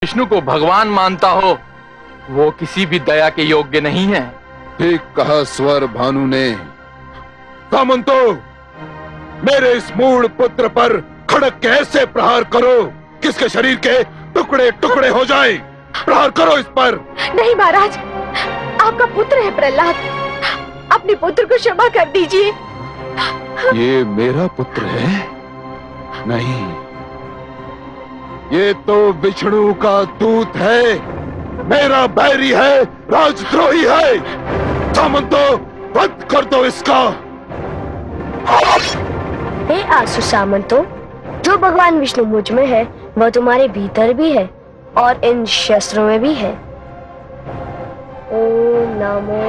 विष्णु को भगवान मानता हो वो किसी भी दया के योग्य नहीं है। ठीक कहा स्वर भानु ने। सामंतो, मेरे इस मूढ़ पुत्र पर खड़क के ऐसे प्रहार करो किसके शरीर के टुकड़े टुकड़े हो जाए। प्रहार करो इस पर। नहीं महाराज, आपका पुत्र है प्रहलाद, अपने पुत्र को क्षमा कर दीजिए। ये मेरा पुत्र है? नहीं, ये तो विष्णु का दूत है, मेरा बैरी है, राजद्रोही है। सामंतो, वध कर दो इसका। हे आसु सामंतो, जो भगवान विष्णु मुझ में है वह तुम्हारे भीतर भी है और इन शस्त्रों में भी है। ओम नमो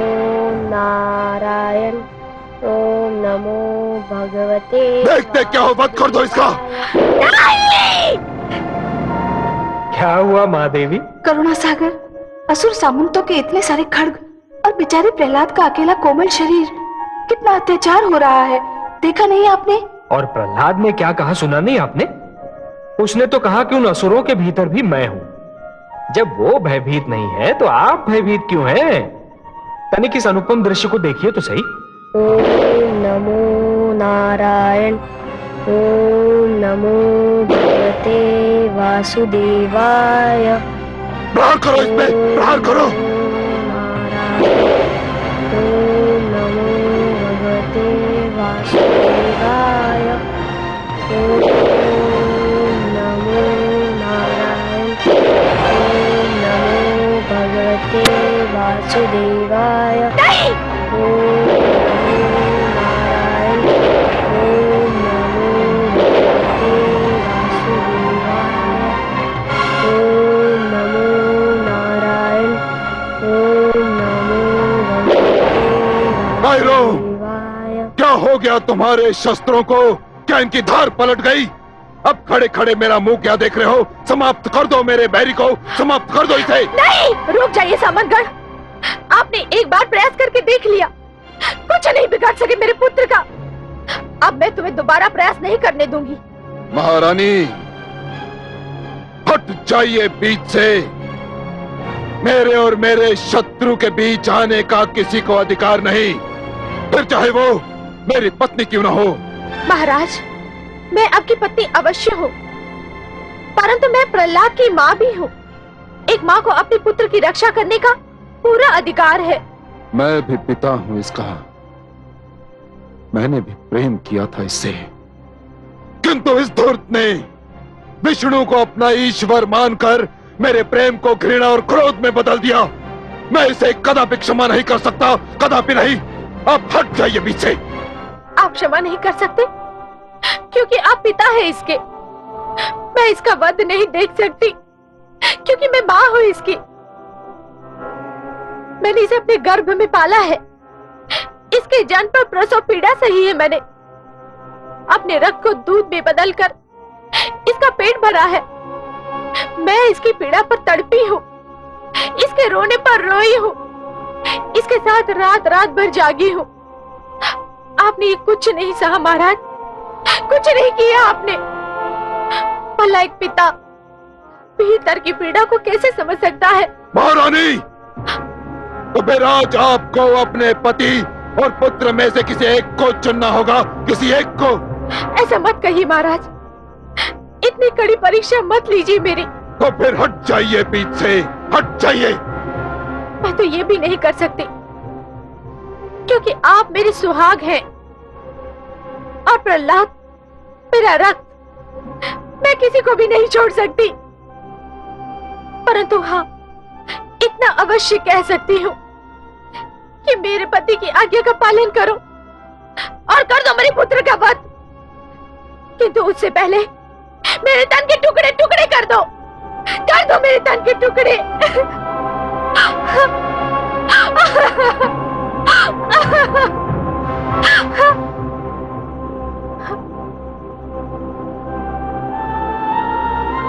नारायण, ओम नमो भगवते। देखते क्या हो, वध कर दो इसका। क्या हुआ महादेवी? करुणा सागर, असुर सामंतों के इतने सारे खड्ग और बेचारे प्रहलाद का अकेला कोमल शरीर, कितना अत्याचार हो रहा है, देखा नहीं आपने? और प्रहलाद ने क्या कहा, सुना नहीं आपने? उसने तो कहा कि उन असुरों के भीतर भी मैं हूं। जब वो भयभीत नहीं है तो आप भयभीत क्यों हैं? तनिक इस अनुपम दृश्य को देखिए तो सही। ओम नमो नारायण, ओम नमो भगवते वासुदेवाय। प्रहार करो इस पे, प्रहार करो। ओम नमो भगवते वासुदेवाय। ओम नमो नारायण, ओम नमो भगवते वासुदेवाय। ओम नमो नारायण, ओम नमो भगवते वासुदेवाय। ओम नमो नारायण, ओम नमो भगवते भैरो, वासुदेवाय। क्या हो गया तुम्हारे शस्त्रों को? क्या इनकी धार पलट गई? अब खड़े खड़े मेरा मुंह क्या देख रहे हो? समाप्त कर दो मेरे बैरी को, समाप्त कर दो इसे। नहीं, रुक जाइए सामंतगण, आपने एक बार प्रयास करके देख लिया, कुछ नहीं बिगाड़ सके मेरे पुत्र का। अब मैं तुम्हें दोबारा प्रयास नहीं करने दूंगी। महारानी, हट जाइए बीच से। मेरे और मेरे शत्रु के बीच आने का किसी को अधिकार नहीं, फिर चाहे वो मेरी पत्नी क्यों ना हो। महाराज, मैं आपकी पत्नी अवश्य हूँ, परंतु मैं प्रहलाद की माँ भी हूँ। एक माँ को अपने पुत्र की रक्षा करने का पूरा अधिकार है। मैं भी पिता हूं इसका, मैंने भी प्रेम किया था इससे, किंतु इस धूर्त ने विष्णु को अपना ईश्वर मानकर मेरे प्रेम को घृणा और क्रोध में बदल दिया। मैं इसे कदापि क्षमा नहीं कर सकता, कदापि नहीं। अब हट जाइए बीच से। आप क्षमा नहीं कर सकते क्योंकि आप पिता है इसके। मैं इसका वध नहीं देख सकती क्योंकि मैं माँ हूँ इसकी। मैंने इसे अपने गर्भ में पाला है, इसके जन्म पर प्रसव पीड़ा सही है। मैंने अपने रक्त को दूध में बदलकर इसका पेट भरा है। मैं इसकी पीड़ा पर तड़पी हूँ, इसके रोने पर रोई हूँ, इसके साथ रात रात भर जागी हूँ। आपने ये कुछ नहीं सहा महाराज, कुछ नहीं किया आपने। भला एक पिता भीतर की पीड़ा को कैसे समझ सकता है? महारानी, तो फिर आज आपको अपने पति और पुत्र में से किसी एक को चुनना होगा, किसी एक को। ऐसा मत कहिए महाराज, इतनी कड़ी परीक्षा मत लीजिए मेरी। तो फिर हट जाइए बीच से, हट जाइए। मैं तो ये भी नहीं कर सकती क्योंकि आप मेरे सुहाग हैं और प्रहलाद मेरा रक्त। मैं किसी को भी नहीं छोड़ सकती, परंतु हाँ, इतना अवश्य कह सकती हूँ कि मेरे पति की आज्ञा का पालन करो और कर दो मेरे पुत्र का वध। किंतु उससे पहले मेरे तन के टुकड़े टुकड़े कर दो मेरे तन के टुकड़े।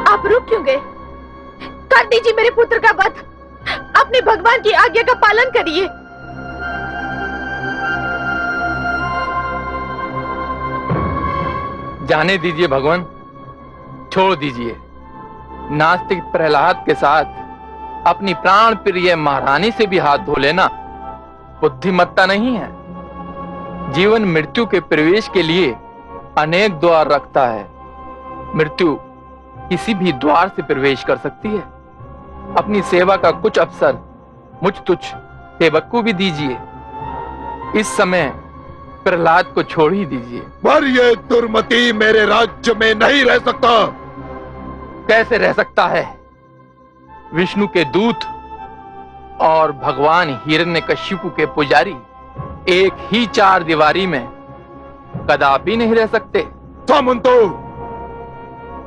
आप रुक क्यों गए? कर दीजिए मेरे पुत्र का वध, अपने भगवान की आज्ञा का पालन करिए। जाने दीजिए भगवान, छोड़ दीजिए। नास्तिक प्रहलाद के साथ अपनी प्राण प्रिय महारानी से भी हाथ धो लेना बुद्धिमत्ता नहीं है। जीवन मृत्यु के प्रवेश के लिए अनेक द्वार रखता है। मृत्यु किसी भी द्वार से प्रवेश कर सकती है। अपनी सेवा का कुछ अवसर मुझ तुझ सेवक को भी दीजिए। इस समय प्रहलाद को छोड़ ही दीजिए। पर ये दुर्मति मेरे राज्य में नहीं रह सकता। कैसे रह सकता है? विष्णु के दूत और भगवान हिरण्यकशिपु के पुजारी एक ही चार दीवारी में कदापि नहीं रह सकते। सामंतो,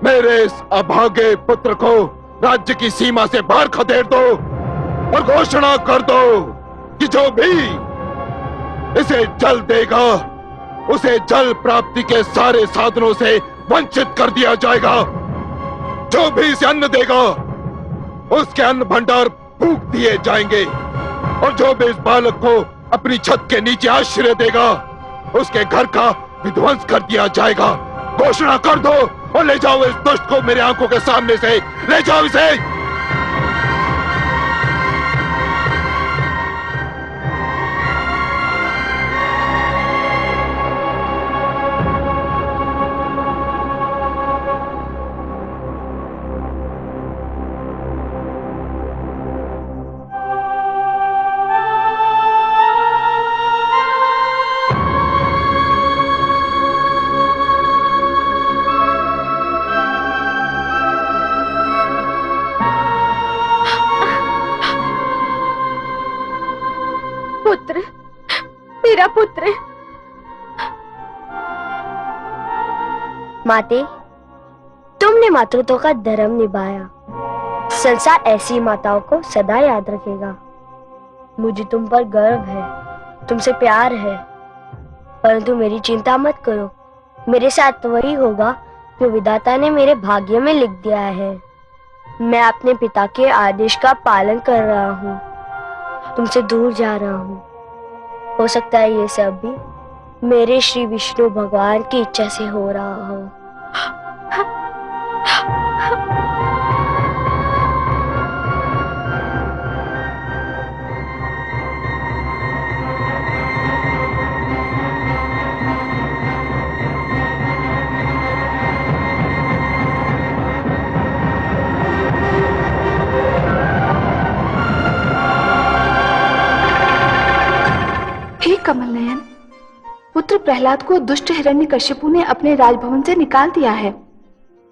मेरे इस अभागे पुत्र को राज्य की सीमा से बाहर खदेड़ दो और घोषणा कर दो कि जो भी इसे जल देगा उसे जल प्राप्ति के सारे साधनों से वंचित कर दिया जाएगा। जो भी इसे अन्न देगा उसके अन्न भंडार फूंक दिए जाएंगे और जो भी इस बालक को अपनी छत के नीचे आश्रय देगा उसके घर का विध्वंस कर दिया जाएगा। घोषणा कर दो और ले जाओ इस दुष्ट को मेरे आंखों के सामने से। ले जाओ इसे। पुत्र, मेरा पुत्र। माते, तुमने मातृत्व का धर्म निभाया। संसार ऐसी माताओं को सदा याद रखेगा। मुझे तुम पर गर्व है, तुमसे प्यार है, परंतु मेरी चिंता मत करो। मेरे साथ वही होगा जो विधाता ने मेरे भाग्य में लिख दिया है। मैं अपने पिता के आदेश का पालन कर रहा हूँ, तुमसे दूर जा रहा हूँ। हो सकता है ये सब भी मेरे श्री विष्णु भगवान की इच्छा से हो रहा हो। हे कमल नयन, पुत्र प्रहलाद को दुष्ट हिरण्यकशिपु ने अपने राजभवन से निकाल दिया है।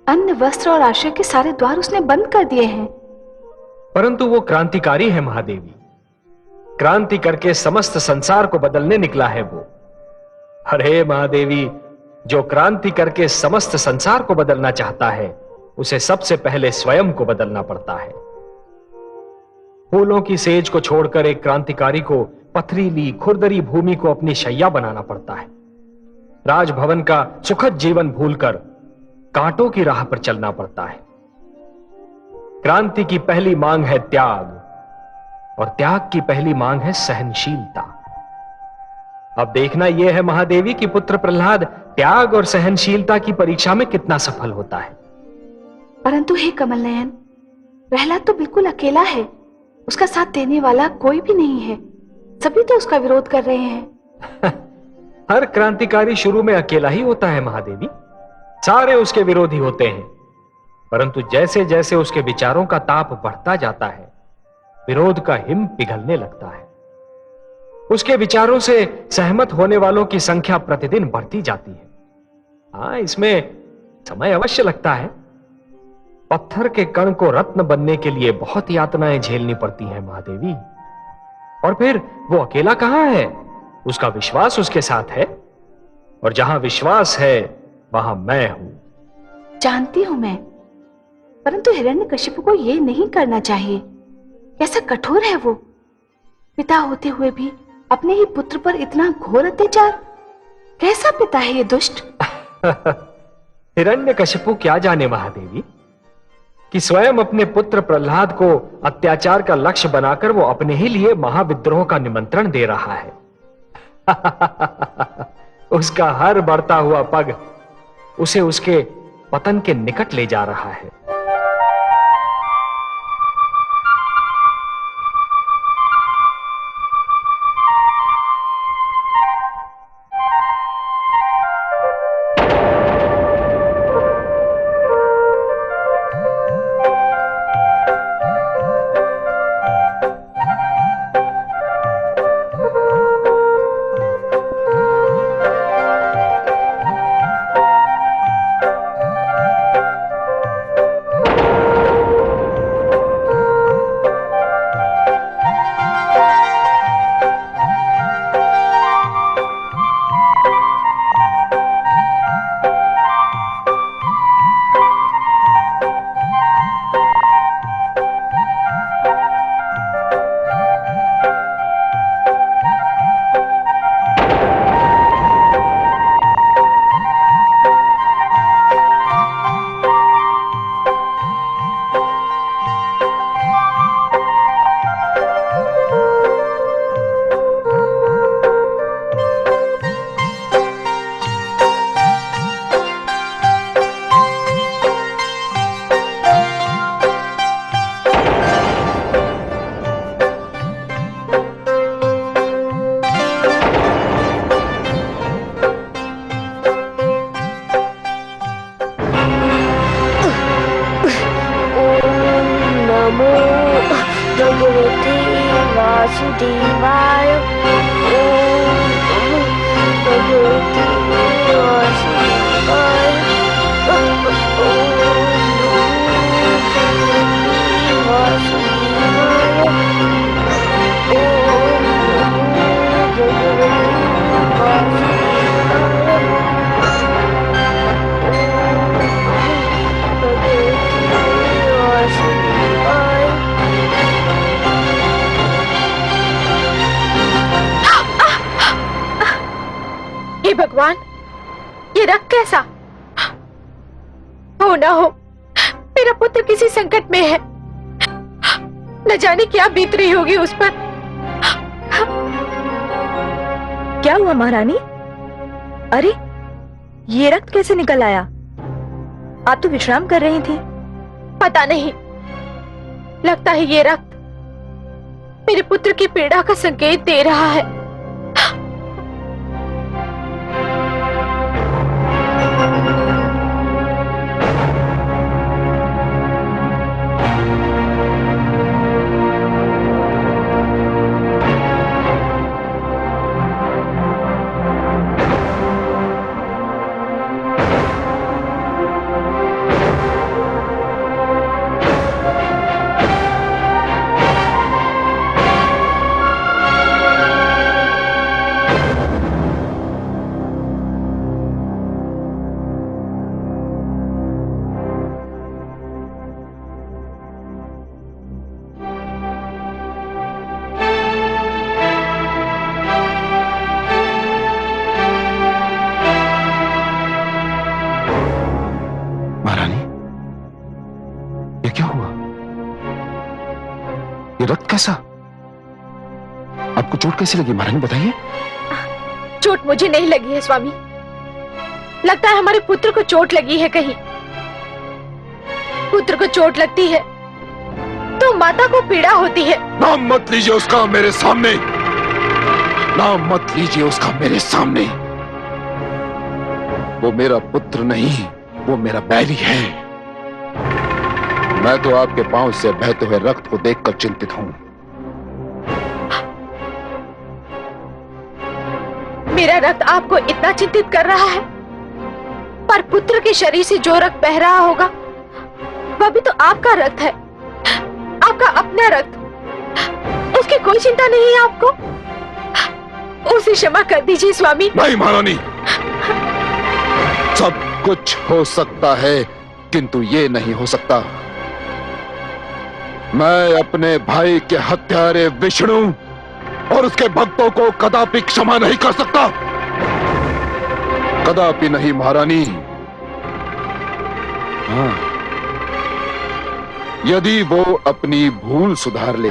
अन्न, वस्त्र और आश्रय के सारे द्वार उसने बंद कर दिए हैं। परंतु वो क्रांतिकारी है महादेवी। क्रांति करके समस्त संसार को बदलने निकला है वो। अरे महादेवी, जो क्रांति करके समस्त संसार को बदलना चाहता है उसे सबसे पहले स्वयं को बदलना पड़ता है। फूलों की सेज को छोड़कर एक क्रांतिकारी को पथरीली खुरदरी भूमि को अपनी शैया बनाना पड़ता है। राजभवन का सुखद जीवन भूलकर कांटों की राह पर चलना पड़ता है। क्रांति की पहली मांग है त्याग और त्याग की पहली मांग है सहनशीलता। अब देखना यह है महादेवी कि पुत्र प्रहलाद त्याग और सहनशीलता की परीक्षा में कितना सफल होता है। परंतु हे कमल नयन, प्रहलाद तो बिल्कुल अकेला है। उसका साथ देने वाला कोई भी नहीं है। सभी तो उसका विरोध कर रहे हैं। हर क्रांतिकारी शुरू में अकेला ही होता है महादेवी। सारे उसके विरोधी होते हैं, परंतु जैसे जैसे उसके विचारों का ताप बढ़ता जाता है विरोध का हिम पिघलने लगता है। उसके विचारों से सहमत होने वालों की संख्या प्रतिदिन बढ़ती जाती है। हाँ, इसमें समय अवश्य लगता है। पत्थर के कण को रत्न बनने के लिए बहुत यातनाएं झेलनी पड़ती हैं महादेवी। और फिर वो अकेला कहां है? उसका विश्वास उसके साथ है, और जहां विश्वास है वहां मैं हूं। जानती हूं मैं, परंतु हिरण्यकशिपु को यह नहीं करना चाहिए। कैसा कठोर है वो। पिता होते हुए भी अपने ही पुत्र पर इतना घोर अत्याचार। कैसा पिता है ये दुष्ट। हिरण्यकशिपु क्या जाने महादेवी कि स्वयं अपने पुत्र प्रहलाद को अत्याचार का लक्ष्य बनाकर वो अपने ही लिए महाविद्रोह का निमंत्रण दे रहा है। उसका हर बढ़ता हुआ पग उसे उसके पतन के निकट ले जा रहा है। नमो भगवते वासुदेवाय। ओम नमो भगवते वासुदेवाय। ओम नमो भगवते वासुदेवाय। ओम नमो भगवते वासुदेवाय। हे भगवान, ये रक्त कैसा? हो ना हो मेरा पुत्र किसी संकट में है, न जाने क्या बीत रही होगी उस पर। क्या हुआ महारानी? अरे ये रक्त कैसे निकल आया? आप तो विश्राम कर रही थी। पता नहीं, लगता है ये रक्त मेरे पुत्र की पीड़ा का संकेत दे रहा है। ये रक्त कैसा? आपको चोट कैसी लगी महारानी, बताइए। चोट मुझे नहीं लगी है स्वामी, लगता है हमारे पुत्र को चोट लगी है कहीं। पुत्र को चोट लगती है तो माता को पीड़ा होती है। नाम मत लीजिए उसका मेरे सामने, नाम मत लीजिए उसका मेरे सामने। वो मेरा पुत्र नहीं, वो मेरा बैरी है। मैं तो आपके पांव से बहते हुए रक्त को देखकर चिंतित हूं। मेरा रक्त आपको इतना चिंतित कर रहा है, पर पुत्र के शरीर से जो रक्त बह रहा होगा वह भी तो आपका रक्त है, आपका अपना रक्त। उसकी कोई चिंता नहीं है आपको? उसे क्षमा कर दीजिए स्वामी। नहीं महारानी, सब कुछ हो सकता है किंतु ये नहीं हो सकता। मैं अपने भाई के हत्यारे विष्णु और उसके भक्तों को कदापि क्षमा नहीं कर सकता, कदापि नहीं महारानी। हाँ, यदि वो अपनी भूल सुधार ले,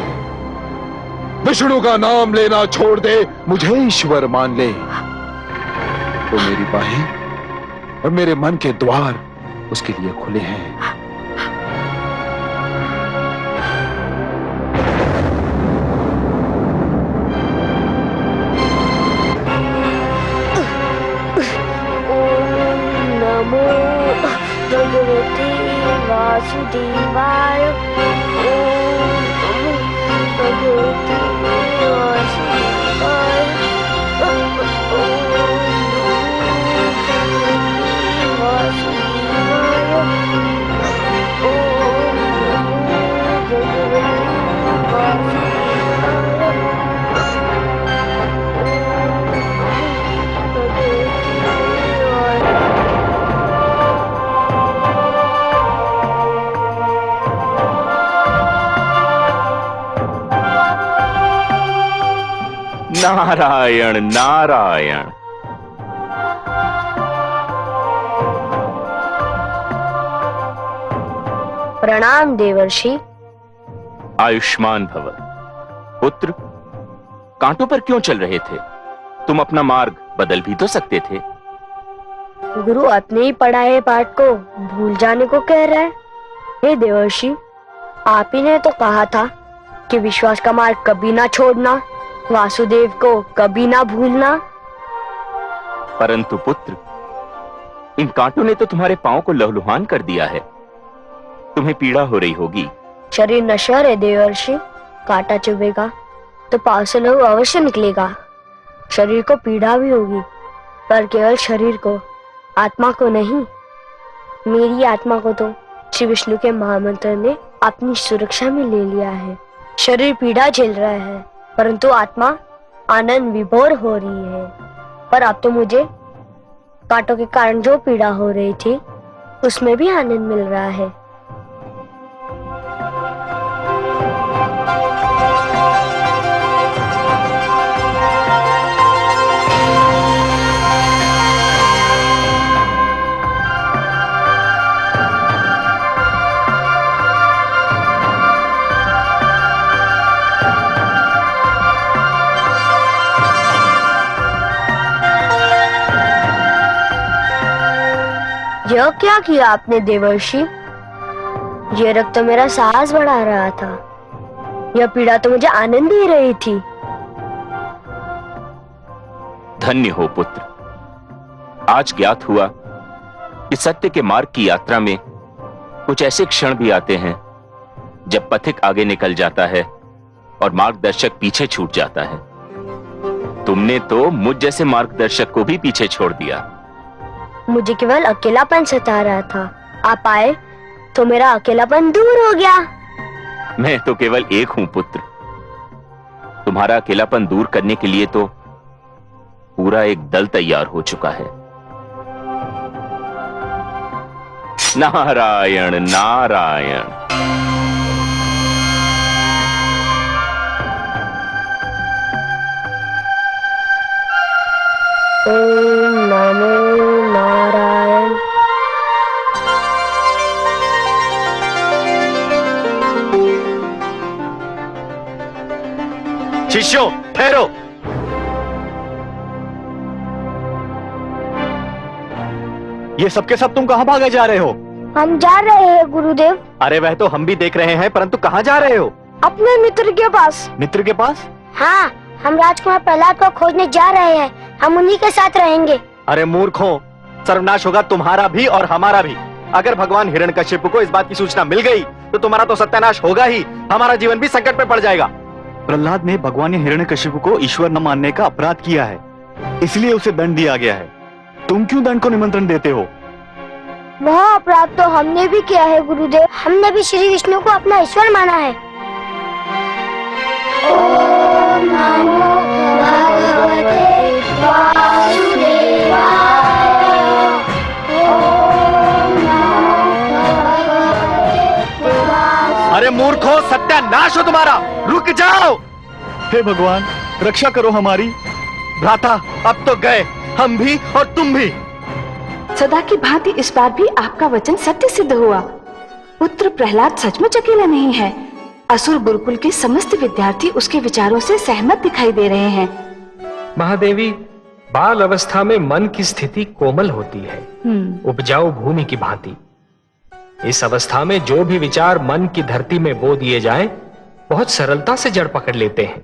विष्णु का नाम लेना छोड़ दे, मुझे ईश्वर मान ले, तो मेरी बाहें और मेरे मन के द्वार उसके लिए खुले हैं। भगवते वासुदेवाय। ओम नमो भगवते वासुदेवाय। ओम नमो भगवते वासुदेवाय। ओम नमो भगवते नारायण नारायण। प्रणाम देवर्षि। आयुष्मान भव। पुत्र, कांटों पर क्यों चल रहे थे? तुम अपना मार्ग बदल भी तो सकते थे। गुरु अपने ही पढ़ाए पाठ को भूल जाने को कह रहा है। हे देवर्षि, आप ही ने तो कहा था कि विश्वास का मार्ग कभी ना छोड़ना, वासुदेव को कभी ना भूलना। परंतु पुत्र, इन कांटों ने तो तुम्हारे पांव को लहलुहान कर दिया है। तुम्हें पीड़ा हो रही होगी, शरीर नश्वर है देवर्षि, कांटा चुभेगा तो पांव से लहू अवश्य निकलेगा। शरीर को पीड़ा भी होगी, पर केवल शरीर को, आत्मा को नहीं। मेरी आत्मा को तो श्री विष्णु के महामंत्र ने अपनी सुरक्षा में ले लिया है। शरीर पीड़ा झेल रहा है, परंतु आत्मा आनंद विभोर हो रही है। पर अब तो मुझे कांटों के कारण जो पीड़ा हो रही थी, उसमें भी आनंद मिल रहा है। यह क्या किया आपने देवर्षि? यह रक्त तो मेरा साहस बढ़ा रहा था, यह पीड़ा तो मुझे आनंद दे रही थी। धन्य हो पुत्र। आज ज्ञात हुआ कि सत्य के मार्ग की यात्रा में कुछ ऐसे क्षण भी आते हैं जब पथिक आगे निकल जाता है और मार्गदर्शक पीछे छूट जाता है। तुमने तो मुझ जैसे मार्गदर्शक को भी पीछे छोड़ दिया। मुझे केवल अकेलापन सता रहा था, आप आए तो मेरा अकेलापन दूर हो गया। मैं तो केवल एक हूं पुत्र। तुम्हारा अकेलापन दूर करने के लिए तो पूरा एक दल तैयार हो चुका है। नारायण नारायण। ओम नमो नारायण। शिष्यों ठहरो। ये सबके सब तुम कहां भागे जा रहे हो? हम जा रहे हैं गुरुदेव। अरे वह तो हम भी देख रहे हैं, परंतु कहां जा रहे हो? अपने मित्र के पास। मित्र के पास? हाँ, हम राजकुमार प्रहलाद को खोजने जा रहे हैं। हम उन्हीं के साथ रहेंगे। अरे मूर्खों, सर्वनाश होगा तुम्हारा भी और हमारा भी। अगर भगवान हिरण्यकश्यप को इस बात की सूचना मिल गई तो तुम्हारा तो सत्यानाश होगा ही, हमारा जीवन भी संकट में पड़ जाएगा। प्रहलाद ने भगवान हिरण्यकश्यप को ईश्वर न मानने का अपराध किया है, इसलिए उसे दंड दिया गया है। तुम क्यों दंड को निमंत्रण देते हो? वह अपराध तो हमने भी किया है गुरुदेव। हमने भी श्री विष्णु को अपना ईश्वर माना है। ओम नमो भगवते वासुदेवाय। ओम नमो भगवते वासुदेवाय। अरे मूर्खों, सत्यानाश हो तुम्हारा, रुक जाओ। हे भगवान, रक्षा करो हमारी। भ्राता अब तो गए, हम भी और तुम भी। सदा की भांति इस बार भी आपका वचन सत्य सिद्ध हुआ। पुत्र प्रहलाद सचमुच अकेला नहीं है। असुर गुरुकुल के समस्त विद्यार्थी उसके विचारों से सहमत दिखाई दे रहे हैं। महादेवी, बाल अवस्था में मन की स्थिति कोमल होती है, उपजाऊ भूमि की भांति। इस अवस्था में जो भी विचार मन की धरती में बो दिए जाएं, बहुत सरलता से जड़ पकड़ लेते हैं।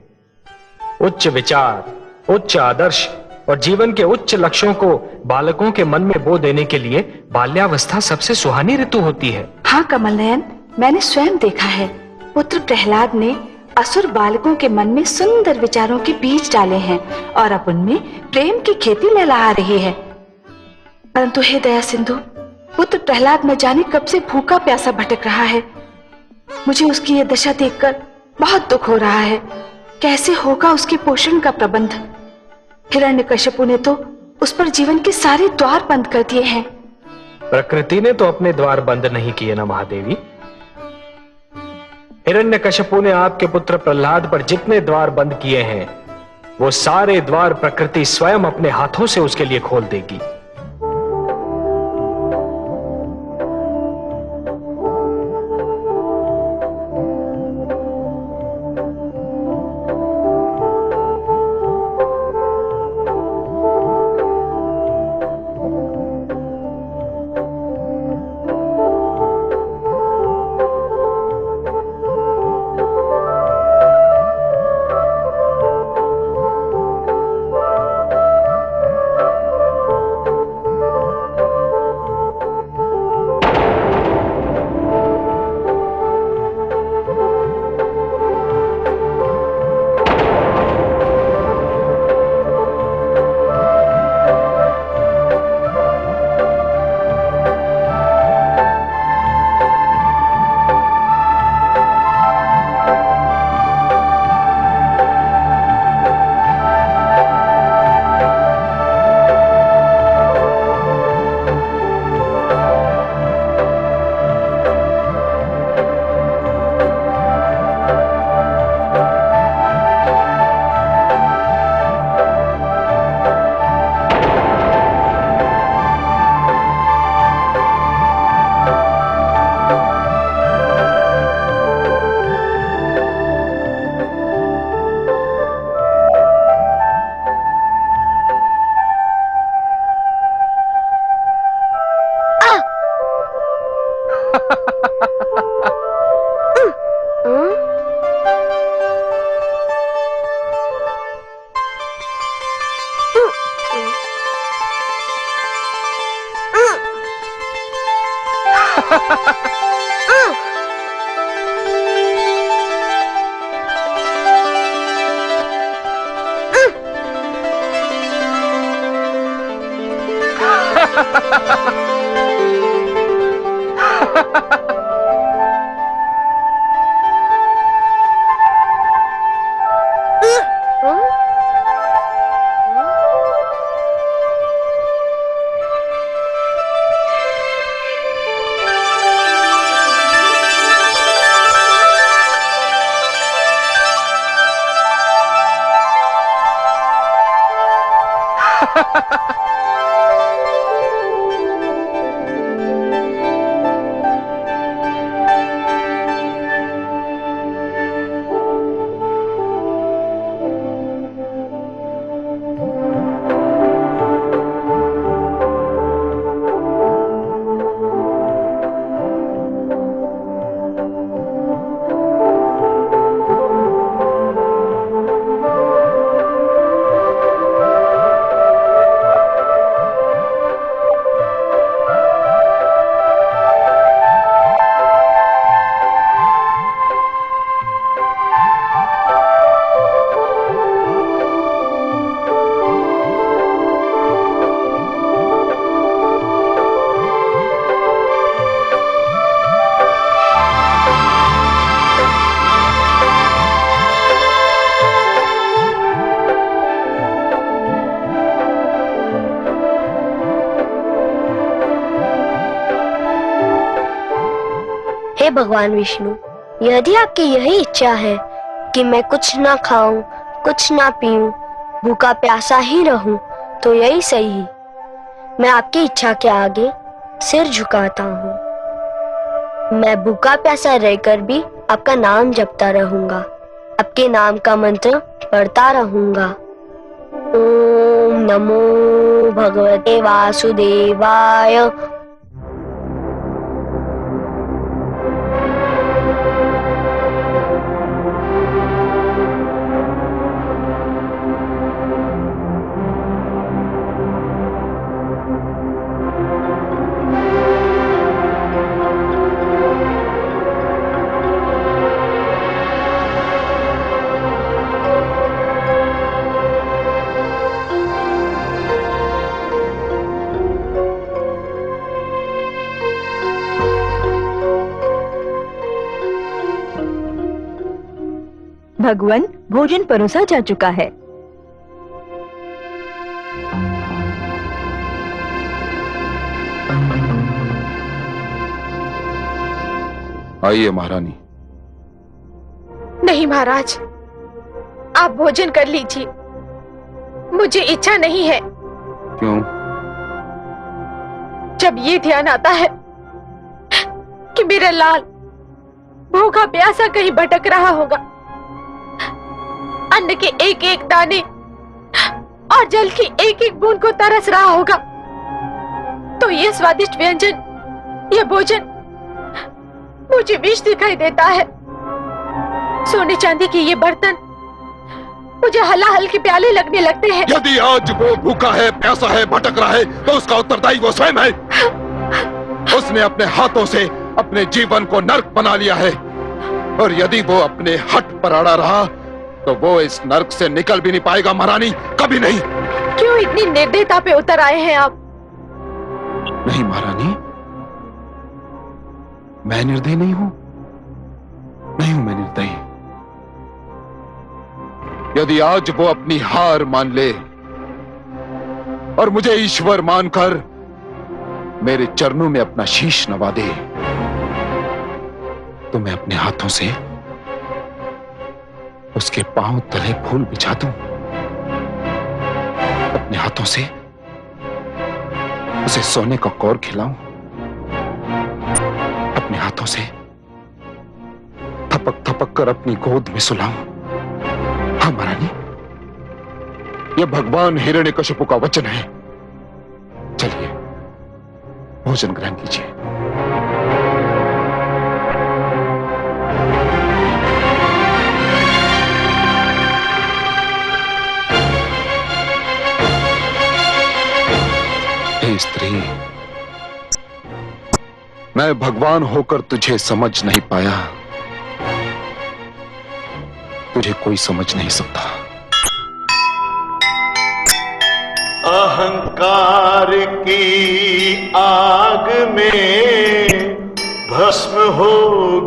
उच्च विचार, उच्च आदर्श और जीवन के उच्च लक्ष्यों को बालकों के मन में बो देने के लिए बाल्यावस्था सबसे सुहानी ऋतु होती है। हाँ कमल नयन, मैंने स्वयं देखा है। पुत्र प्रहलाद ने असुर बालकों के मन में सुंदर विचारों के बीज डाले हैं और अब उनमें प्रेम की खेती लहला रही है। परंतु हे दया सिंधु, पुत्र प्रहलाद न जाने कब से भूखा प्यासा भटक रहा है। मुझे उसकी यह दशा देखकर बहुत दुख हो रहा है। कैसे होगा उसके पोषण का प्रबंध? हिरण्यकश्यप ने तो उस पर जीवन के सारे द्वार बंद कर दिए हैं। प्रकृति ने तो अपने द्वार बंद नहीं किए ना महादेवी। हिरण्यकश्यप ने आपके पुत्र प्रहलाद पर जितने द्वार बंद किए हैं, वो सारे द्वार प्रकृति स्वयं अपने हाथों से उसके लिए खोल देगी। हे भगवान विष्णु, यदि आपकी यही इच्छा है कि मैं कुछ ना खाऊं, कुछ ना पीऊं, भूखा प्यासा ही रहूं, तो यही सही है। मैं आपकी इच्छा के आगे सिर झुकाता हूँ। मैं भूखा प्यासा रहकर भी आपका नाम जपता रहूंगा, आपके नाम का मंत्र पढ़ता रहूंगा। ओम नमो भगवते वासुदेवाय। भगवान, भोजन परोसा जा चुका है। आइए महारानी। नहीं महाराज, आप भोजन कर लीजिए, मुझे इच्छा नहीं है। क्यों? जब ये ध्यान आता है कि मेरा लाल भूखा प्यासा कहीं भटक रहा होगा, अन्न के एक एक दाने और जल की एक एक बूंद को तरस रहा होगा, तो ये स्वादिष्ट व्यंजन, ये भोजन मुझे विष दिखाई देता है। सोने चांदी के ये बर्तन मुझे हलाहल के प्याले लगने लगते हैं। यदि आज वो भूखा है, प्यासा है, भटक रहा है, तो उसका उत्तरदायी वो स्वयं है। उसने अपने हाथों से अपने जीवन को नर्क बना लिया है, और यदि वो अपने हठ पर अड़ा रहा तो वो इस नर्क से निकल भी नहीं पाएगा महारानी, कभी नहीं। क्यों इतनी निर्दयता पे उतर आए हैं आप? नहीं महारानी, मैं निर्दयी नहीं हूं, नहीं हूं मैं निर्दयी। यदि आज वो अपनी हार मान ले और मुझे ईश्वर मानकर मेरे चरणों में अपना शीश नवा दे, तो मैं अपने हाथों से उसके पांव तले फूल बिछा दूं, अपने हाथों से उसे सोने का कौर खिलाऊं, अपने हाथों से थपक थपक कर अपनी गोद में सुलाऊं। हाँ महारानी, यह भगवान हिरण्यकशिपु का वचन है। चलिए भोजन ग्रहण कीजिए। स्त्री, मैं भगवान होकर तुझे समझ नहीं पाया, तुझे कोई समझ नहीं सकता। अहंकार की आग में भस्म हो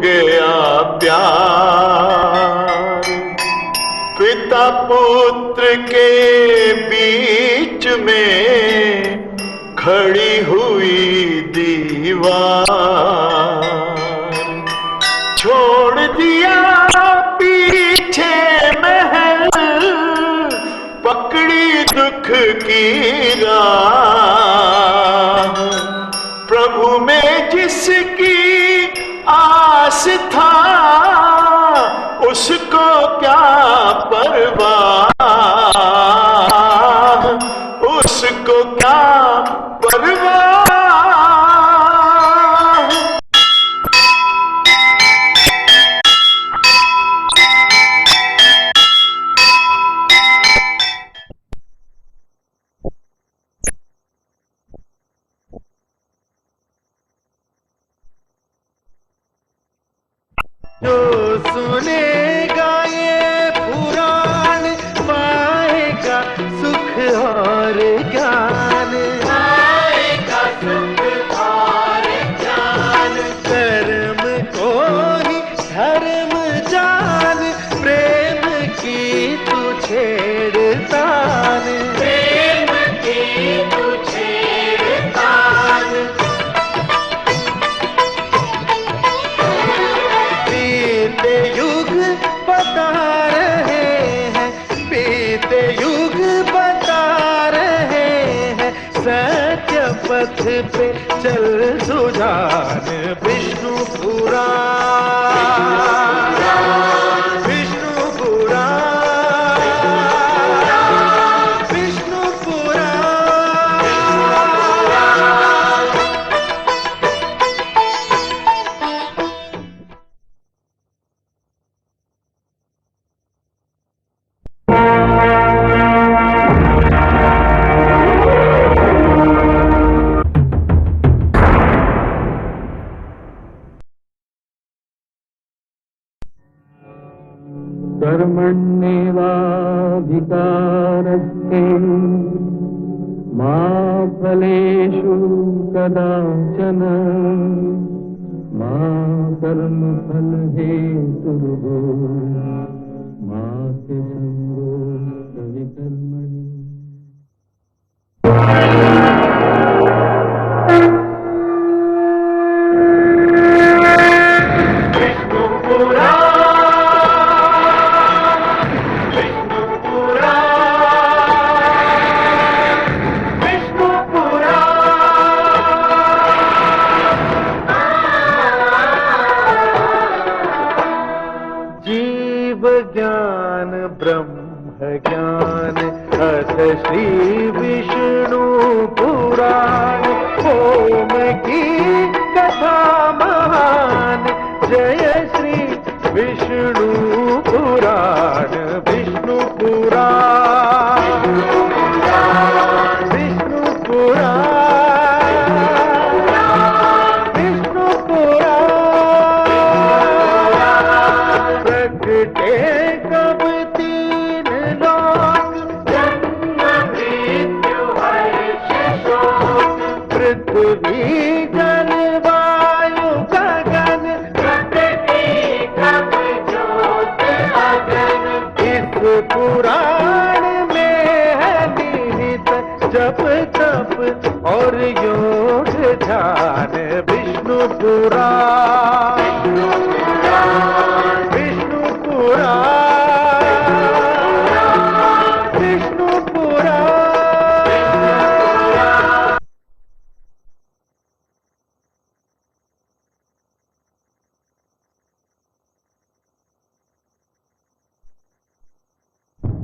गया प्यार, पिता पुत्र के बीच में खड़ी हुई दीवार, छोड़ दिया पीछे महल, पकड़ी दुख की राह। प्रभु में जिसकी आस था उसको क्या परवाह, उसको क्या परवाह। जो सुनेगा ये पुराण पाएगा सुख और ज्ञान, पाएगा सुख और ज्ञान। कर्म को ही धर्म जान, प्रेम की तू छेड़तान, प्रेम की तू छेड़तान। बीते युग बता रहे हैं, बीते युग बता रहे हैं, सत्य पथ पे चल सुजान। विष्णु पुराण, विष्णु पुराण, विष्णु पुराण। कर्मण्येवाधिकारस्ते मा फलेषु कदाचन, मा कर्मफलहेतुर्भो मा ते संगोऽस्त्वविकर्मणि। विष्णु पुराण, ज्ञान ब्रह्म ज्ञान अथ श्री विष्णु पुराण। ओम की कथा महान, जय श्री विष्णु पुराण। विष्णु पुराण, विष्णु पुराण, विष्णु पुराण। प्रगटे कब तीन लोक, जन्म मृत्यु हर्ष शोक। पृथ्वी जल वायु गगन, प्रकृति कब ज्योत अगन। इस पुराण में है निहित जप तप और योग ध्यान। विष्णु पुराण, विष्णु पुराण, विष्णु पुराण।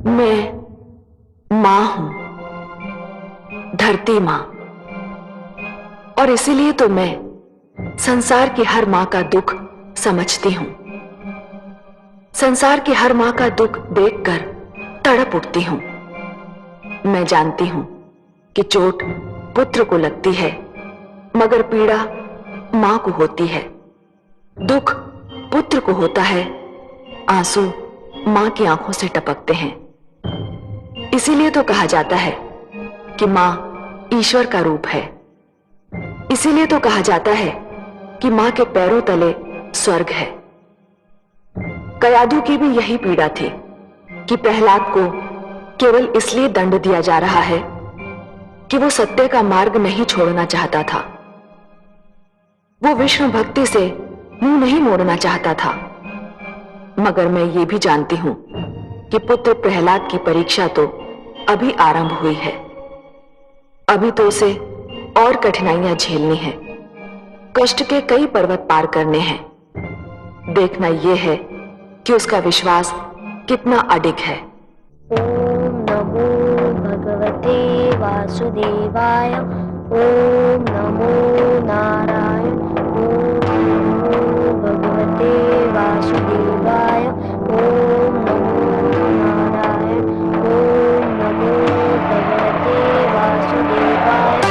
मैं माँ हूं, धरती माँ, और इसीलिए तो मैं संसार की हर माँ का दुख समझती हूं। संसार की हर माँ का दुख देखकर तड़प उठती हूं। मैं जानती हूं कि चोट पुत्र को लगती है, मगर पीड़ा माँ को होती है। दुख पुत्र को होता है, आंसू माँ की आंखों से टपकते हैं। इसीलिए तो कहा जाता है कि माँ ईश्वर का रूप है। इसीलिए तो कहा जाता है कि माँ के पैरों तले स्वर्ग है। कयाधु की भी यही पीड़ा थी कि प्रहलाद को केवल इसलिए दंड दिया जा रहा है कि वो सत्य का मार्ग नहीं छोड़ना चाहता था। वो विष्णु भक्ति से मुंह नहीं मोड़ना चाहता था। मगर मैं ये भी जानती हूं कि पुत्र प्रहलाद की परीक्षा तो अभी आरंभ हुई है। अभी तो उसे और कठिनाइयां झेलनी है, कष्ट के कई पर्वत पार करने हैं। देखना यह है कि उसका विश्वास कितना अडिग है। ओम नमो भगवते वासुदेवाय। ओम नमो नारायण। ओम नमो भगवते वासुदेवाय। ओम नमो नारायण। ओम नमो भगवते वासुदेवाय।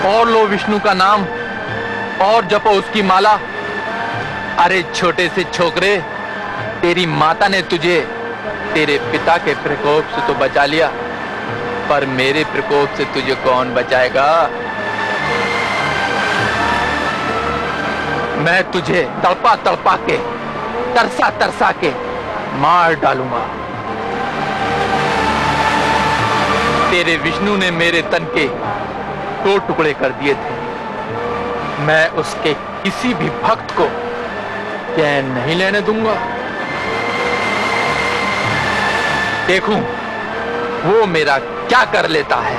और लो विष्णु का नाम और जपो उसकी माला। अरे छोटे से छोकरे, तेरी माता ने तुझे तेरे पिता के प्रकोप से तो बचा लिया, पर मेरे प्रकोप से तुझे कौन बचाएगा? मैं तुझे तड़पा तड़पा के, तरसा तरसा के मार डालूंगा। तेरे विष्णु ने मेरे तन के 2 टुकड़े कर दिए थे। मैं उसके किसी भी भक्त को चैन नहीं लेने दूंगा। देखूं वो मेरा क्या कर लेता है।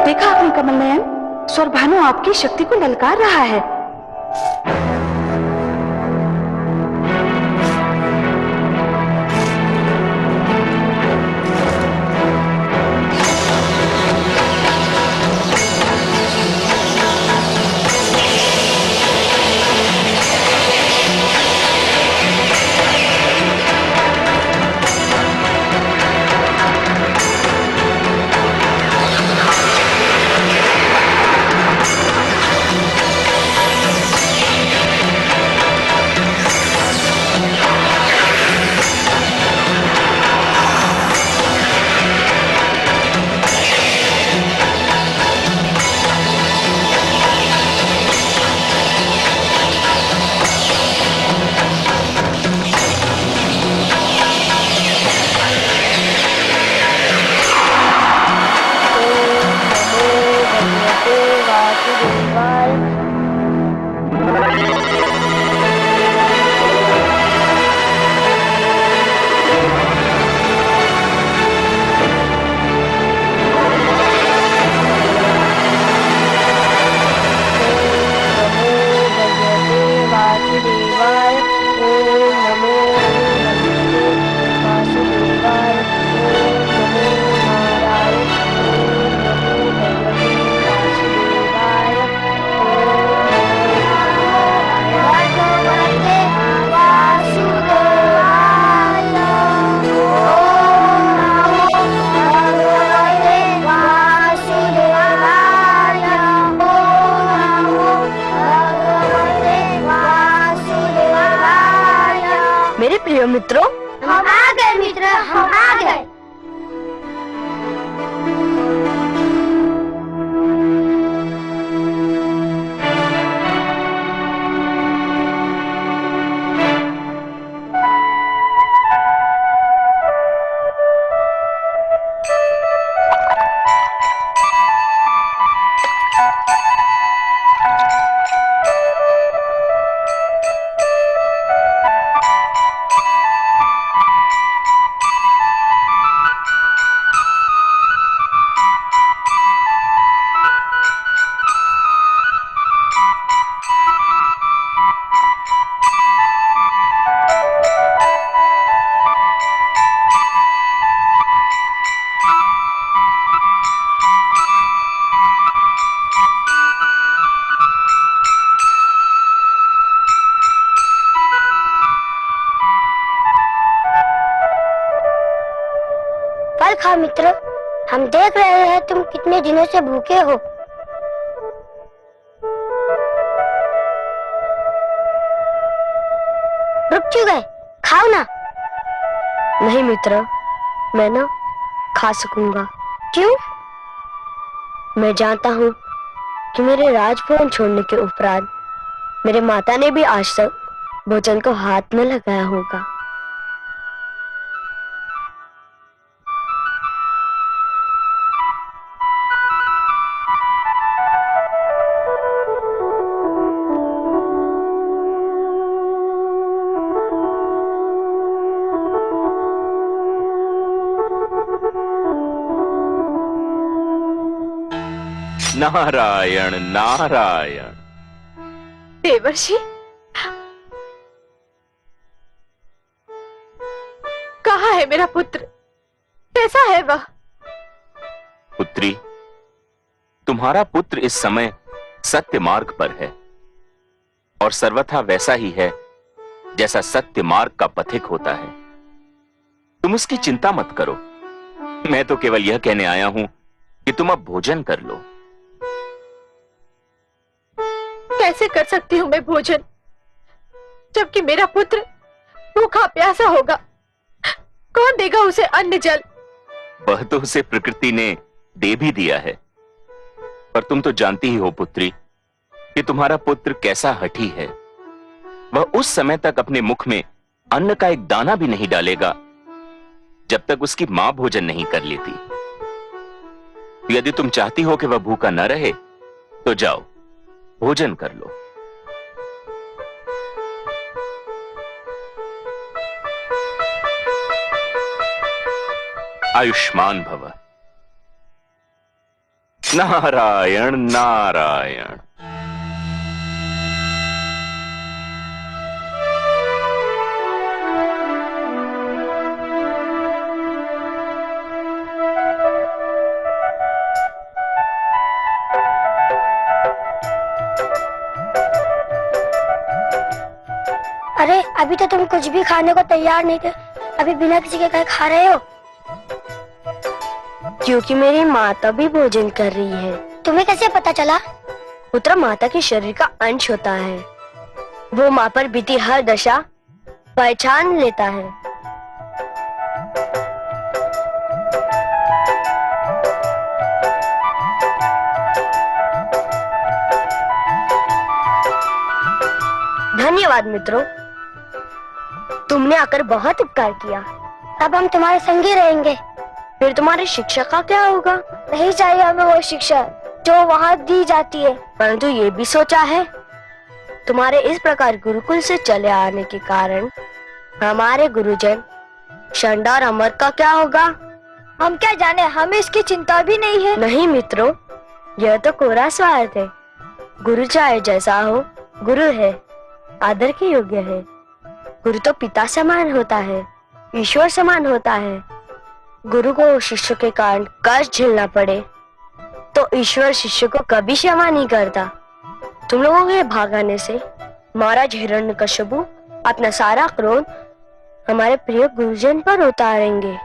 देखा आपने कमल नयन, स्वर भानु आपकी शक्ति को ललकार रहा है। प्रिय मित्रों, हम आ गए मित्र, हम आ गए। फल खा मित्र, हम देख रहे हैं तुम कितने दिनों से भूखे हो। रुक क्यों गए? खाओ ना। नहीं मित्र, मैं ना खा सकूंगा। क्यों? मैं जानता हूँ कि मेरे राजभवन छोड़ने के उपरांत मेरे माता ने भी आज तक भोजन को हाथ न लगाया होगा। नारायण नारायण। देवर्षि, कहाँ है मेरा पुत्र? कैसा है वह? पुत्री, तुम्हारा पुत्र इस समय सत्य मार्ग पर है और सर्वथा वैसा ही है जैसा सत्य मार्ग का पथिक होता है। तुम उसकी चिंता मत करो। मैं तो केवल यह कहने आया हूं कि तुम अब भोजन कर लो। कैसे कर सकती हूँ मैं भोजन, जबकि मेरा पुत्र भूखा प्यासा होगा? कौन देगा उसे अन्न जल? वह तो उसे प्रकृति ने दे भी दिया है, पर तुम तो जानती ही हो पुत्री कि तुम्हारा पुत्र कैसा हठी है। वह उस समय तक अपने मुख में अन्न का एक दाना भी नहीं डालेगा जब तक उसकी मां भोजन नहीं कर लेती। यदि तुम चाहती हो कि वह भूखा न रहे तो जाओ, भोजन कर लो। आयुष्मान भव। नारायण नारायण। अरे अभी तो तुम कुछ भी खाने को तैयार नहीं थे, अभी बिना किसी के कहे खा रहे हो? क्योंकि मेरी माता भी भोजन कर रही है। तुम्हें कैसे पता चला? पुत्र माता के शरीर का अंश होता है, वो माँ पर बीती हर दशा पहचान लेता है। धन्यवाद मित्रों, तुमने आकर बहुत उपकार किया। अब हम तुम्हारे संग ही रहेंगे। फिर तुम्हारी शिक्षा का क्या होगा? नहीं चाहिए हमें वो शिक्षा जो वहाँ दी जाती है, परंतु ये भी सोचा है तुम्हारे इस प्रकार गुरुकुल से चले आने के कारण हमारे गुरुजन शंडा और अमर का क्या होगा? हम क्या जाने, हमें इसकी चिंता भी नहीं है। नहीं मित्रों, यह तो कोरा स्वार्थ है। गुरु चाहे जैसा हो, गुरु है, आदर के योग्य है। गुरु तो पिता समान होता है, ईश्वर समान होता है। गुरु को शिष्य के कारण कष्ट झेलना पड़े तो ईश्वर शिष्य को कभी क्षमा नहीं करता। तुम लोगों के भागाने से महाराज हिरण्यकश्यपु अपना सारा क्रोध हमारे प्रिय गुरुजन पर उतारेंगे,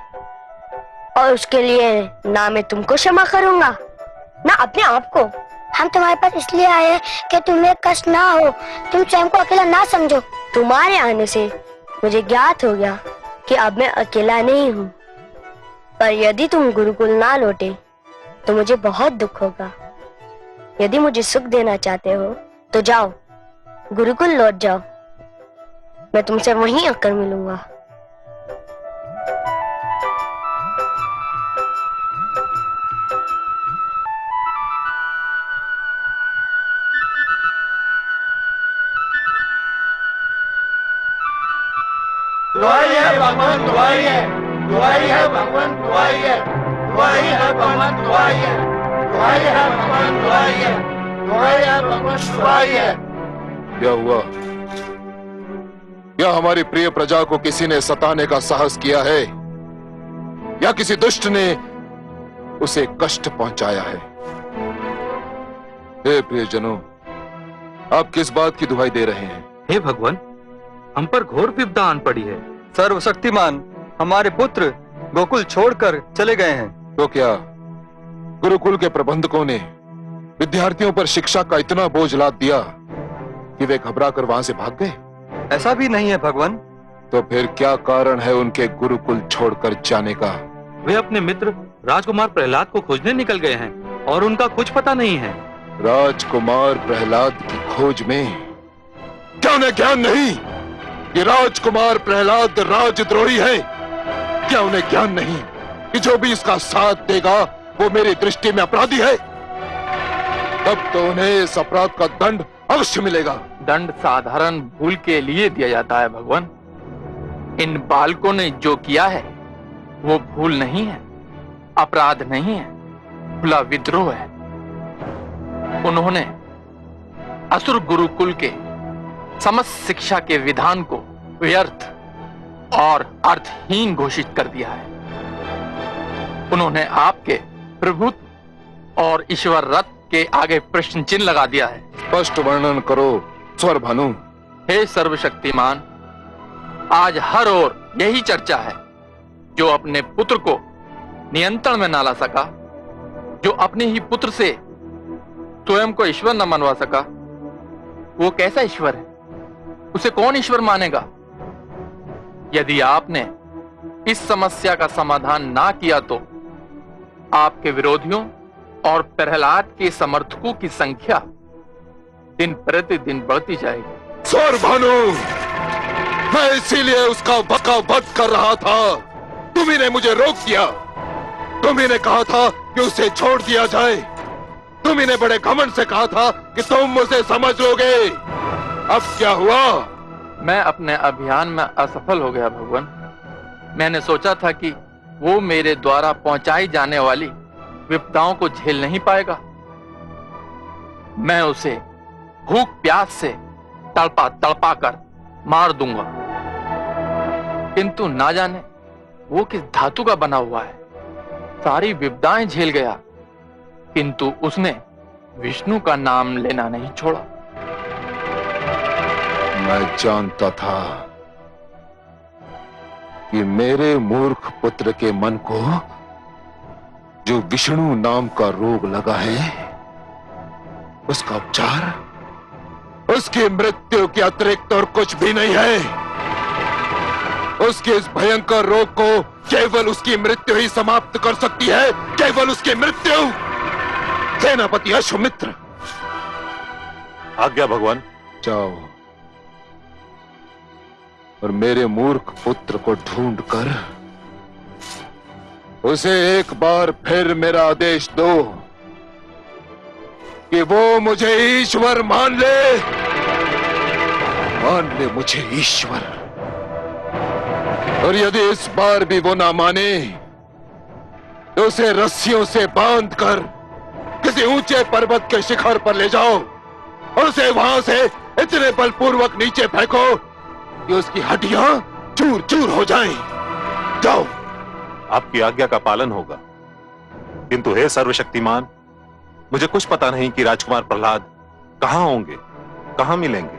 और उसके लिए ना मैं तुमको क्षमा करूंगा ना अपने आप को। हम तुम्हारे पास इसलिए आए हैं कि तुम्हें कष्ट ना हो, तुम स्वयं को अकेला ना समझो। तुम्हारे आने से मुझे ज्ञात हो गया कि अब मैं अकेला नहीं हूँ। पर यदि तुम गुरुकुल ना लौटे तो मुझे बहुत दुख होगा। यदि मुझे सुख देना चाहते हो तो जाओ, गुरुकुल लौट जाओ। मैं तुमसे वहीं आकर मिलूंगा। दुआई है भगवान, दुआई है, दुआई है भगवान, दुआई है, दुआई है भगवान, दुआई है, दुआई है भगवान, दुआई है, दुआई है भगवान, दुआई है। क्या हुआ? क्या हमारी प्रिय प्रजा को किसी ने सताने का साहस किया है या किसी दुष्ट ने उसे कष्ट पहुंचाया है? हे प्रियजनों, आप किस बात की दुहाई दे रहे हैं? हे भगवान, हम पर घोर विपदा आन पड़ी है। सर्वशक्तिमान, हमारे पुत्र गोकुल छोड़कर चले गए हैं। तो क्या गुरुकुल के प्रबंधकों ने विद्यार्थियों पर शिक्षा का इतना बोझ लाद दिया कि वे घबराकर वहां से भाग गए? ऐसा भी नहीं है भगवान। तो फिर क्या कारण है उनके गुरुकुल छोड़कर जाने का? वे अपने मित्र राजकुमार प्रहलाद को खोजने निकल गए हैं और उनका कुछ पता नहीं है। राजकुमार प्रहलाद की खोज में क्या उन्हें ज्ञान नहीं कि राजकुमार प्रहलाद राजद्रोही है? क्या उन्हें ज्ञान नहीं कि जो भी इसका साथ देगा वो मेरी दृष्टि में अपराधी है? तब तो उन्हें इस अपराध का दंड अवश्य मिलेगा। दंड साधारण भूल के लिए दिया जाता है भगवान। इन बालकों ने जो किया है वो भूल नहीं है, अपराध नहीं है, खुला विद्रोह है। उन्होंने असुर गुरुकुल के समस्त शिक्षा के विधान को व्यर्थ और अर्थहीन घोषित कर दिया है। उन्होंने आपके प्रभुत्व और ईश्वर रथ के आगे प्रश्न चिन्ह लगा दिया है। स्पष्ट वर्णन करो स्वर भानु। हे सर्वशक्तिमान, आज हर ओर यही चर्चा है। जो अपने पुत्र को नियंत्रण में ना ला सका, जो अपने ही पुत्र से स्वयं को ईश्वर न मनवा सका, वो कैसा ईश्वर है? उसे कौन ईश्वर मानेगा? यदि आपने इस समस्या का समाधान ना किया तो आपके विरोधियों और प्रहलाद के समर्थकों की संख्या दिन प्रतिदिन बढ़ती जाएगी। स्वर भानु, मैं इसीलिए उसका वध कर रहा था। तुम्ही ने मुझे रोक दिया। तुम्ही ने कहा था कि उसे छोड़ दिया जाए। तुम्ही ने बड़े घमंड से कहा था कि तुम मुझे समझ लोगे। अब क्या हुआ? मैं अपने अभियान में असफल हो गया भगवान। मैंने सोचा था कि वो मेरे द्वारा पहुंचाई जाने वाली विपदाओं को झेल नहीं पाएगा। मैं उसे भूख प्यास से तड़पा तड़पा कर मार दूंगा। किंतु ना जाने वो किस धातु का बना हुआ है। सारी विपदाएं झेल गया, किंतु उसने विष्णु का नाम लेना नहीं छोड़ा। मैं जानता था कि मेरे मूर्ख पुत्र के मन को जो विष्णु नाम का रोग लगा है, उसका उपचार उसकी मृत्यु के अतिरिक्त और कुछ भी नहीं है। उसके इस भयंकर रोग को केवल उसकी मृत्यु ही समाप्त कर सकती है, केवल उसकी मृत्यु। सेनापति अश्वमित्र। आज्ञा भगवान। जाओ और मेरे मूर्ख पुत्र को ढूंढकर उसे एक बार फिर मेरा आदेश दो कि वो मुझे ईश्वर मान ले मुझे ईश्वर। और यदि इस बार भी वो ना माने तो उसे रस्सियों से बांधकर किसी ऊंचे पर्वत के शिखर पर ले जाओ और उसे वहां से इतने बलपूर्वक नीचे फेंको कि उसकी हड्डियां चूर चूर हो जाएं। जाओ। आपकी आज्ञा का पालन होगा। किंतु हे सर्वशक्तिमान, मुझे कुछ पता नहीं कि राजकुमार प्रहलाद कहां होंगे, कहां मिलेंगे।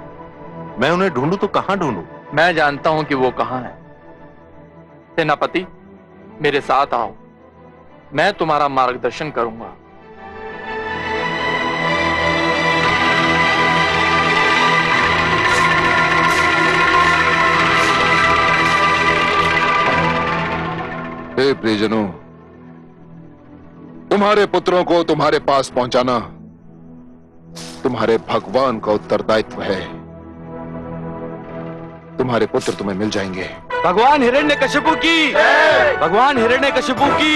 मैं उन्हें ढूंढूं तो कहां ढूंढूं? मैं जानता हूं कि वो कहां है। सेनापति, मेरे साथ आओ, मैं तुम्हारा मार्गदर्शन करूंगा। हे प्रियजनों, तुम्हारे पुत्रों को तुम्हारे पास पहुंचाना तुम्हारे भगवान का उत्तरदायित्व है। तुम्हारे पुत्र तुम्हें मिल जाएंगे। भगवान हिरण्यकशिपु की, भगवान हिरण्यकशिपु की,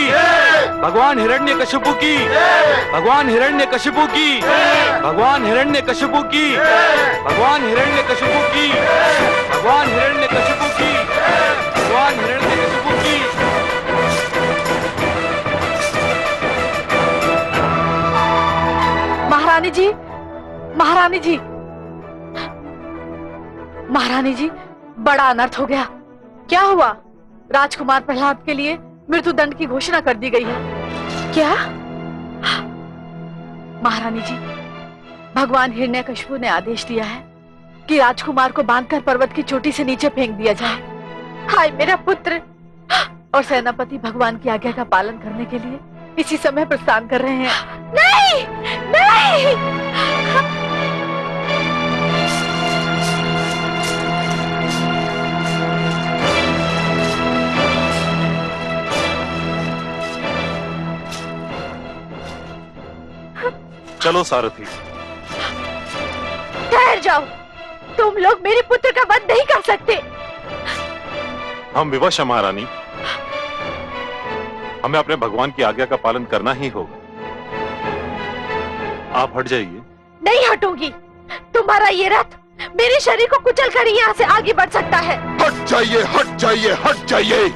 भगवान हिरण्यकशिपु की, भगवान हिरण्यकशिपु की, भगवान हिरण्यकशिपु की, भगवान हिरण्यकशिपु की, भगवान हिरण्यकशिपु की, भगवान हिरण्यकशिपु की। महारानी जी, महारानी जी, महारानी जी, बड़ा अनर्थ हो गया। क्या हुआ? राजकुमार प्रहलाद के लिए मृत्युदंड की घोषणा कर दी गई है। क्या? महारानी जी, भगवान हिरण्यकशिपु ने आदेश दिया है कि राजकुमार को बांधकर पर्वत की चोटी से नीचे फेंक दिया जाए। हाय मेरा पुत्र! और सेनापति भगवान की आज्ञा का पालन करने के लिए इसी समय प्रस्थान कर रहे हैं। नहीं, नहीं! चलो सारथी। ठहर जाओ, तुम लोग मेरे पुत्र का वध नहीं कर सकते। हम विवश हैं महारानी, हमें अपने भगवान की आज्ञा का पालन करना ही होगा। आप हट जाइए। नहीं हटूंगी। तुम्हारा ये रथ मेरे शरीर को कुचल कर यहाँ से आगे बढ़ सकता है। हट जाइए, हट जाइए, हट जाइए।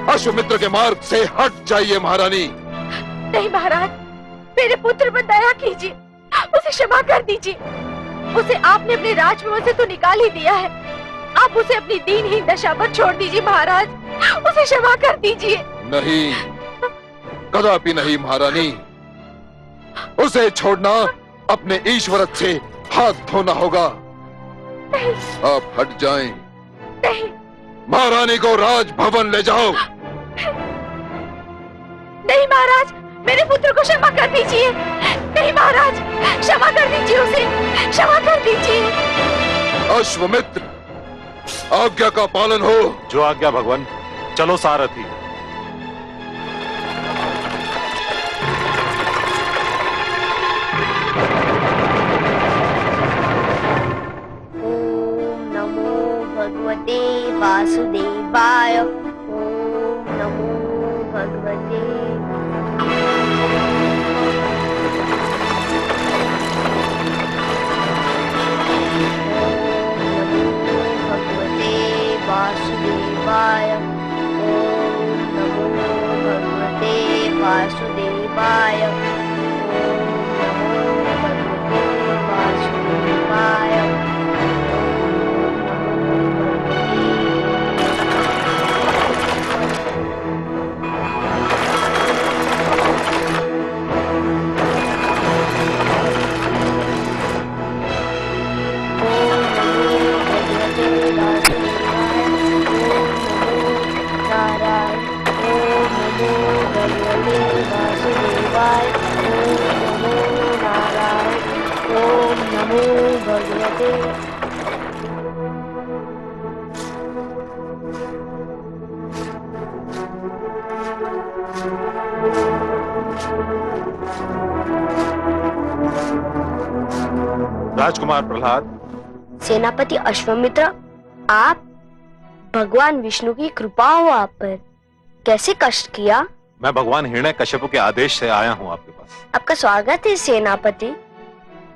अश्वमित्र के मार्ग से हट जाइए महारानी। नहीं महाराज, मेरे पुत्र पर दया कीजिए, उसे क्षमा कर दीजिए। उसे आपने अपने राजभवन से तो निकाल ही दिया है, आप उसे अपनी दीनहीन दशा पर छोड़ दीजिए महाराज, उसे क्षमा कर दीजिए। नहीं, कदापि नहीं महारानी। उसे छोड़ना अपने ईश्वरत से हाथ धोना होगा। नहीं। आप हट जाएं। नहीं। महारानी को राजभवन ले जाओ। नहीं महाराज, मेरे पुत्र को क्षमा कर दीजिए। नहीं महाराज, क्षमा कर दीजिए उसे, क्षमा कर दीजिए। अश्वमित्र, आज्ञा का पालन हो। जो आज्ञा भगवान। चलो सारथी। ओम नमो भगवते वासुदेवाय। ओम नमो भगवते वासुदेवाय। ओम नमो भगवते वासुदेवाय। ओम नमो भगवते वासुदेवाय। राजकुमार प्रहलाद। सेनापति अश्वमित्र, आप, भगवान विष्णु की कृपा हो आप पर। कैसे कष्ट किया? मैं भगवान हिरण्यकशिपु के आदेश से आया हूँ आपके पास। आपका स्वागत है सेनापति।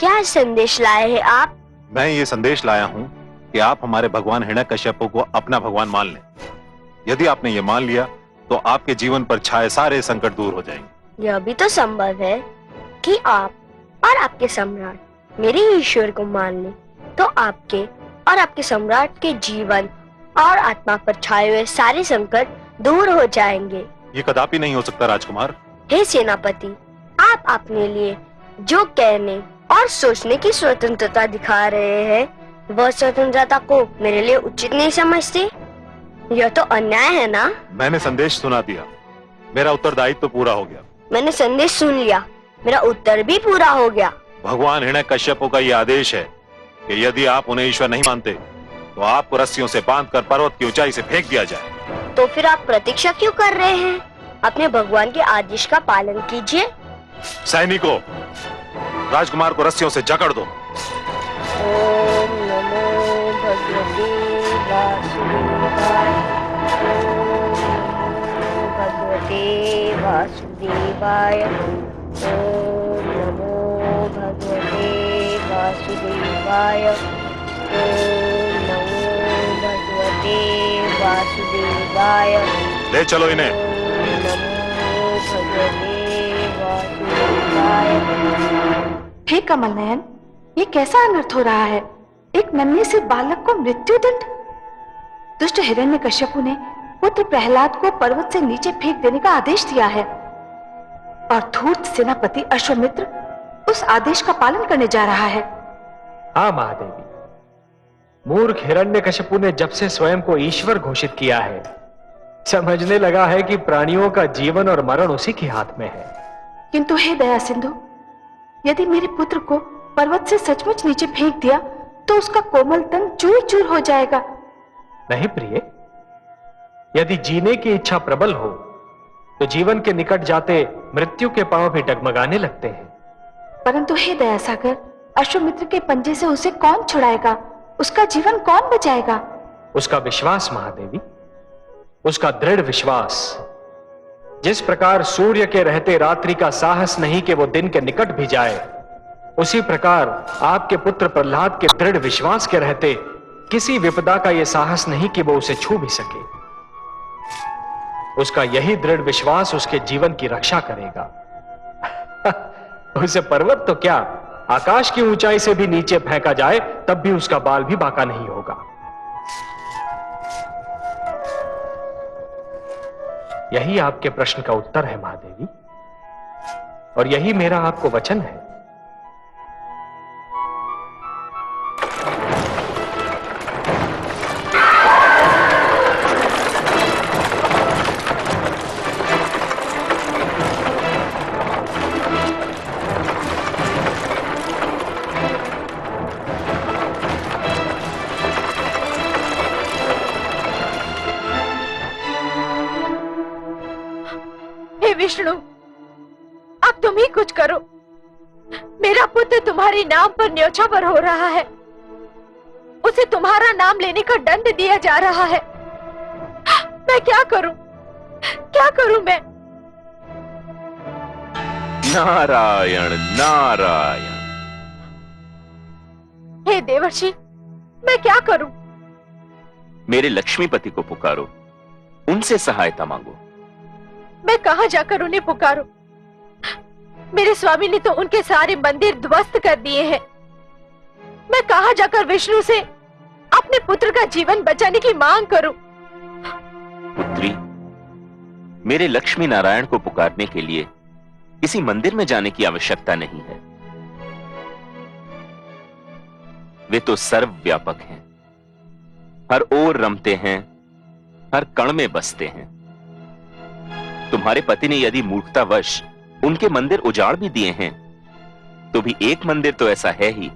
क्या संदेश लाए हैं आप? मैं ये संदेश लाया हूँ कि आप हमारे भगवान हिरण्यकशिपु को अपना भगवान मान लें। यदि आपने ये मान लिया तो आपके जीवन पर छाए सारे संकट दूर हो जाएंगे। यह भी तो संभव है कि आप और आपके सम्राट मेरे ईश्वर को मान लें, तो आपके और आपके सम्राट के जीवन और आत्मा पर छाए हुए सारे संकट दूर हो जाएंगे। ये कदापि नहीं हो सकता राजकुमार। हे सेनापति, आप अपने लिए जो कहने और सोचने की स्वतंत्रता दिखा रहे हैं, वह स्वतंत्रता को मेरे लिए उचित नहीं समझते? यह तो अन्याय है ना? मैंने संदेश सुना दिया, मेरा उत्तरदायित्व तो पूरा हो गया। मैंने संदेश सुन लिया, मेरा उत्तर भी पूरा हो गया। भगवान हिरण्यकशिपु का यह आदेश है कि यदि आप उन्हें ईश्वर नहीं मानते तो आपको रस्सियों से बांधकर पर्वत की ऊंचाई से फेंक दिया जाए। तो फिर आप प्रतीक्षा क्यों कर रहे हैं? अपने भगवान के आदेश का पालन कीजिए। सैनिकों, राजकुमार को रस्सियों से जकड़ दो। ओम नमो भगवते वासुदेवाय। ओम भगवते वासुदेवाय। ओम नमो भगवते वासुदेवाय। ओम नमो भगवते वासुदेवाय। ले चलो इन्हें। ओम नमो भगवते वासुदेवाय। हे कमल नयन, ये कैसा अनर्थ हो रहा है? एक नन्हे से बालक को मृत्युदंड। दुष्ट हिरण्यकश्यपु ने पुत्र प्रहलाद को पर्वत से नीचे फेंक देने का आदेश दिया है और धूर्त सेनापति अश्वमित्र उस आदेश का पालन करने जा रहा है। हाँ महादेवी, मूर्ख हिरण्यकश्यपु ने जब से स्वयं को ईश्वर घोषित किया है, समझने लगा है कि प्राणियों का जीवन और मरण उसी के हाथ में है। किंतु हे दया सिंधु, यदि मेरे पुत्र को पर्वत से सचमुच नीचे फेंक दिया तो उसका कोमल तन चूर चूर हो जाएगा। नहीं प्रिय, यदि जीने की इच्छा प्रबल हो तो जीवन के निकट जाते मृत्यु के पांव भी डगमगाने लगते हैं। परंतु हे दया सागर, अश्वमित्र के पंजे से उसे कौन छुड़ाएगा? उसका जीवन कौन बचाएगा? उसका विश्वास महादेवी, उसका दृढ़ विश्वास। जिस प्रकार सूर्य के रहते रात्रि का साहस नहीं कि वो दिन के निकट भी जाए, उसी प्रकार आपके पुत्र प्रहलाद के दृढ़ विश्वास के रहते किसी विपदा का यह साहस नहीं कि वो उसे छू भी सके। उसका यही दृढ़ विश्वास उसके जीवन की रक्षा करेगा। उसे पर्वत तो क्या, आकाश की ऊंचाई से भी नीचे फेंका जाए तब भी उसका बाल भी बांका नहीं होगा। यही आपके प्रश्न का उत्तर है महादेवी, और यही मेरा आपको वचन है। विष्णु, अब तुम ही कुछ करो। मेरा पुत्र तुम्हारे नाम पर न्योछावर हो रहा है, उसे तुम्हारा नाम लेने का दंड दिया जा रहा है। मैं क्या करूं? क्या करूं मैं? नारायण नारायण। हे देवर्षि, मैं क्या करूं? मेरे लक्ष्मीपति को पुकारो, उनसे सहायता मांगो। मैं कहां जाकर उन्हें पुकारूं? मेरे स्वामी ने तो उनके सारे मंदिर ध्वस्त कर दिए हैं। मैं कहां जाकर विष्णु से अपने पुत्र का जीवन बचाने की मांग करूं? पुत्री, मेरे लक्ष्मी नारायण को पुकारने के लिए किसी मंदिर में जाने की आवश्यकता नहीं है। वे तो सर्वव्यापक हैं, हर ओर रमते हैं, हर कण में बसते हैं। तुम्हारे पति ने यदि मूर्खतावश उनके मंदिर उजाड़ भी दिए हैं, तो भी एक मंदिर तो ऐसा है ही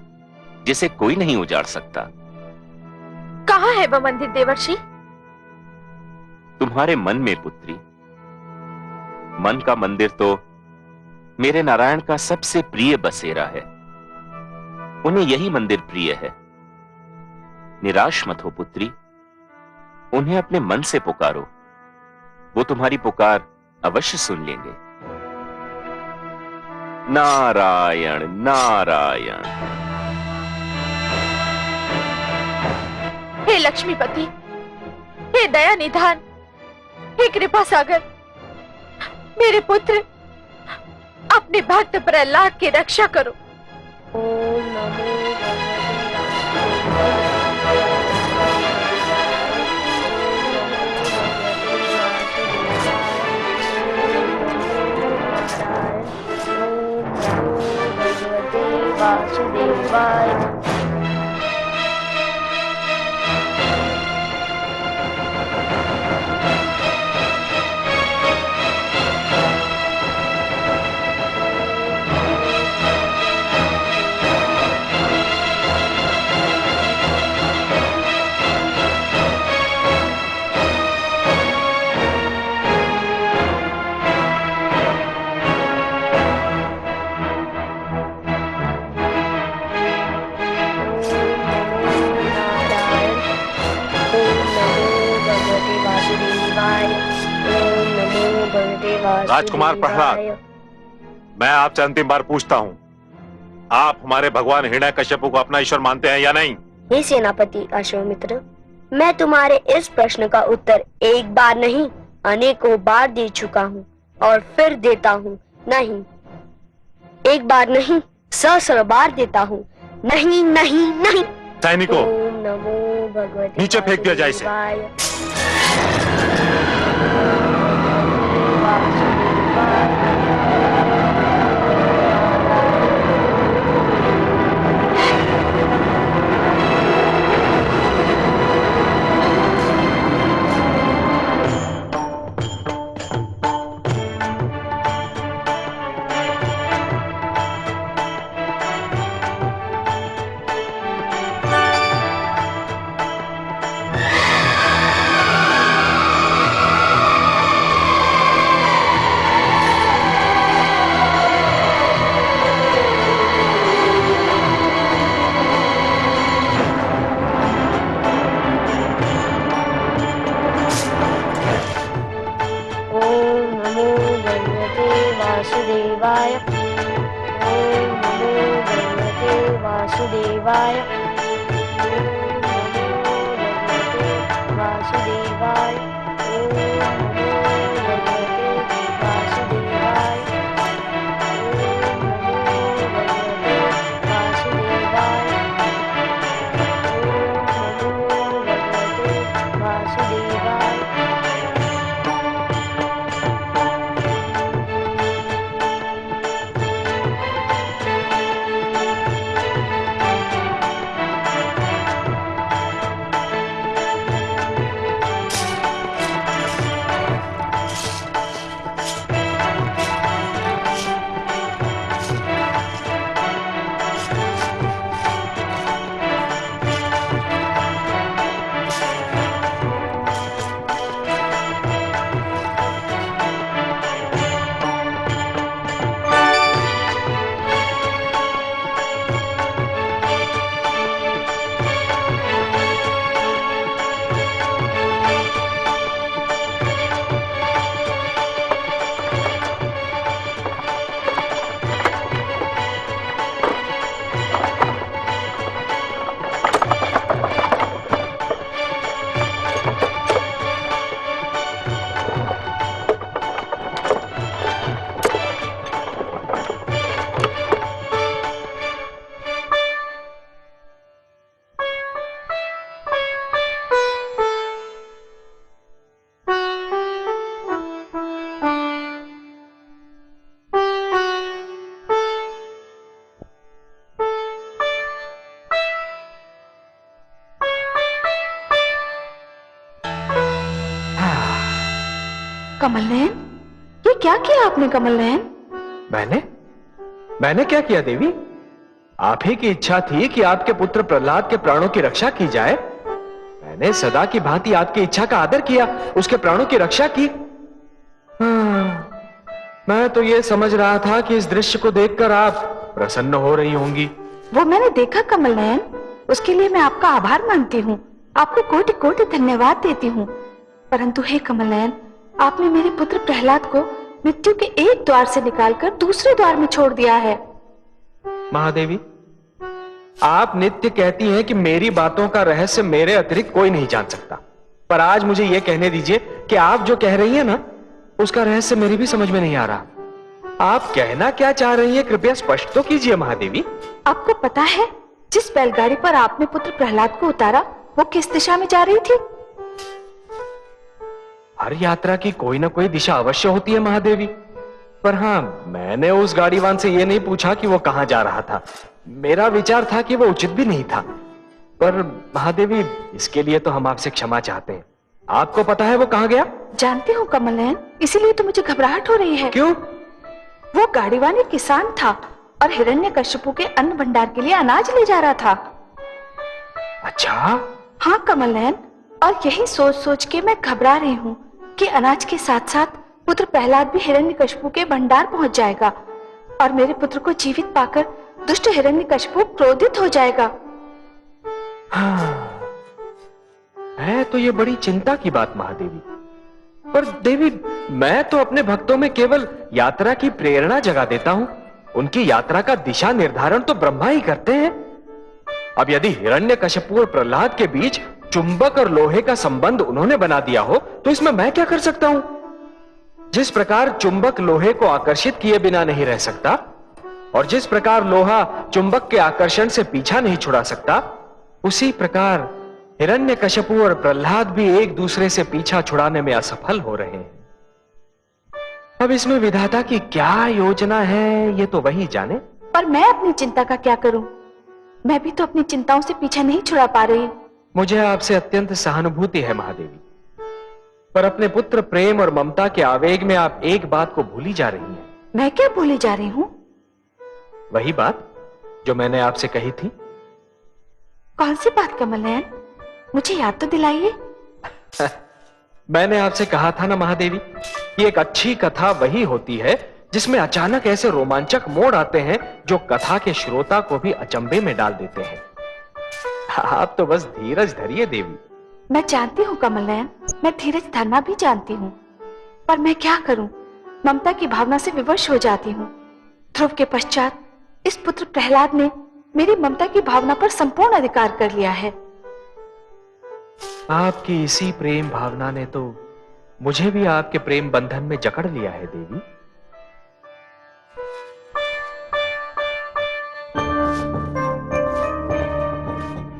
जिसे कोई नहीं उजाड़ सकता। कहां है वह मंदिर देवर्षि? तुम्हारे मन में पुत्री। मन का मंदिर तो मेरे नारायण का सबसे प्रिय बसेरा है। उन्हें यही मंदिर प्रिय है। निराश मत हो पुत्री, उन्हें अपने मन से पुकारो, वो तुम्हारी पुकार अवश्य सुन लेंगे। नारायण नारायण। हे लक्ष्मीपति, हे दया निधान, हे कृपा सागर, मेरे पुत्र अपने भक्त प्रहलाद की रक्षा करो। ओम नमो भगवते वासुदेवाय। राजकुमार प्रहलाद, मैं आपसे अंतिम बार पूछता हूं, आप हमारे भगवान हिरण्यकश्यप को अपना ईश्वर मानते हैं या नहीं? हे सेनापति अश्वामित्र, मैं तुम्हारे इस प्रश्न का उत्तर एक बार नहीं अनेकों बार दे चुका हूँ और फिर देता हूँ। नहीं, एक बार नहीं, सहस्र बार देता हूँ। नहीं नहीं नहीं। सैनिकों, ओम नमो भगवते नीचे फेंक दिया जाए इसे। वासुदेवाय। वासुदेवाय। ओम नमो भगवते वासुदेवाय। ओम नमो भगवते वासुदेवाय। ओम नमो भगवते वासुदेवाय। ओम नमो भगवते वासुदेवाय। ओम नमो भगवते वासुदेवाय। कमल नयन, ये क्या किया आपने कमल नयन? मैंने क्या किया देवी? आप ही की इच्छा थी कि आपके पुत्र प्रहलाद के प्राणों की रक्षा की जाए। मैंने सदा की भांति आपकी इच्छा का आदर किया, उसके प्राणों की रक्षा की। मैं तो ये समझ रहा था कि इस दृश्य को देखकर आप प्रसन्न हो रही होंगी। वो मैंने देखा कमल नयन, उसके लिए मैं आपका आभार मानती हूँ, आपको कोटि कोटि धन्यवाद देती हूँ। परंतु हे कमल नयन, आपने मेरे पुत्र प्रहलाद को मृत्यु के एक द्वार से निकालकर दूसरे द्वार में छोड़ दिया है। महादेवी, आप नित्य कहती हैं कि मेरी बातों का रहस्य मेरे अतिरिक्त कोई नहीं जान सकता, पर आज मुझे यह कहने दीजिए कि आप जो कह रही हैं ना, उसका रहस्य मेरी भी समझ में नहीं आ रहा। आप कहना क्या चाह रही हैं, कृपया स्पष्ट तो कीजिए महादेवी। आपको पता है जिस बैलगाड़ी पर आपने पुत्र प्रहलाद को उतारा वो किस दिशा में जा रही थी? हर यात्रा की कोई ना कोई दिशा अवश्य होती है महादेवी, पर हाँ, मैंने उस गाड़ीवान से यह नहीं पूछा कि वो कहां जा रहा था। मेरा विचार था कि वो उचित भी नहीं था। पर महादेवी, इसके लिए तो हम आपसे क्षमा चाहते हैं। आपको पता है वो कहां गया? जानती हूँ कमल नयन, इसीलिए तो मुझे घबराहट हो रही है। क्यों? वो गाड़ीवान एक किसान था और हिरण्यकश्यपु के अन्न भंडार के लिए अनाज ले जा रहा था। अच्छा? हाँ कमल नयन, और यही सोच सोच के मैं घबरा रही हूँ कि अनाज के साथ साथ पुत्र प्रहलाद भी हिरण्यकश्यपु के भंडार पहुंच जाएगा और मेरे पुत्र को जीवित पाकर दुष्ट हिरण्यकश्यपु क्रोधित हो जाएगा। हाँ, है तो ये बड़ी चिंता की बात महादेवी। पर देवी, मैं तो अपने भक्तों में केवल यात्रा की प्रेरणा जगा देता हूं। उनकी यात्रा का दिशा निर्धारण तो ब्रह्मा ही करते हैं। अब यदि हिरण्यकशिपु और प्रहलाद के बीच चुंबक और लोहे का संबंध उन्होंने बना दिया हो, तो इसमें मैं क्या कर सकता हूं? जिस प्रकार चुंबक लोहे को आकर्षित किए बिना नहीं रह सकता, और जिस प्रकार लोहा चुंबक के आकर्षण से पीछा नहीं छुड़ा सकता, उसी प्रकार हिरण्यकशिपु और प्रहलाद भी एक दूसरे से पीछा छुड़ाने में असफल हो रहे हैं। अब इसमें विधाता की क्या योजना है, ये तो वही जाने। पर मैं अपनी चिंता का क्या करूं? मैं भी तो अपनी चिंताओं से पीछा नहीं छुड़ा पा रही। मुझे आपसे अत्यंत सहानुभूति है महादेवी, पर अपने पुत्र प्रेम और ममता के आवेग में आप एक बात को भूली जा रही हैं। मैं क्या भूली जा रही हूं? वही बात जो मैंने आपसे कही थी। कौन सी बात कमल नयन? मुझे याद तो दिलाइए। मैंने आपसे कहा था ना महादेवी कि एक अच्छी कथा वही होती है जिसमें अचानक ऐसे रोमांचक मोड़ आते हैं जो कथा के श्रोता को भी अचंभे में डाल देते हैं। आप तो बस धीरज धरिए देवी। मैं जानती हूँ कमल नयन, मैं धीरज धरना भी जानती हूँ, पर मैं क्या करूँ? ममता की भावना से विवश हो जाती हूँ। ध्रुव के पश्चात इस पुत्र प्रहलाद ने मेरी ममता की भावना पर संपूर्ण अधिकार कर लिया है। आपकी इसी प्रेम भावना ने तो मुझे भी आपके प्रेम बंधन में जकड़ लिया है देवी।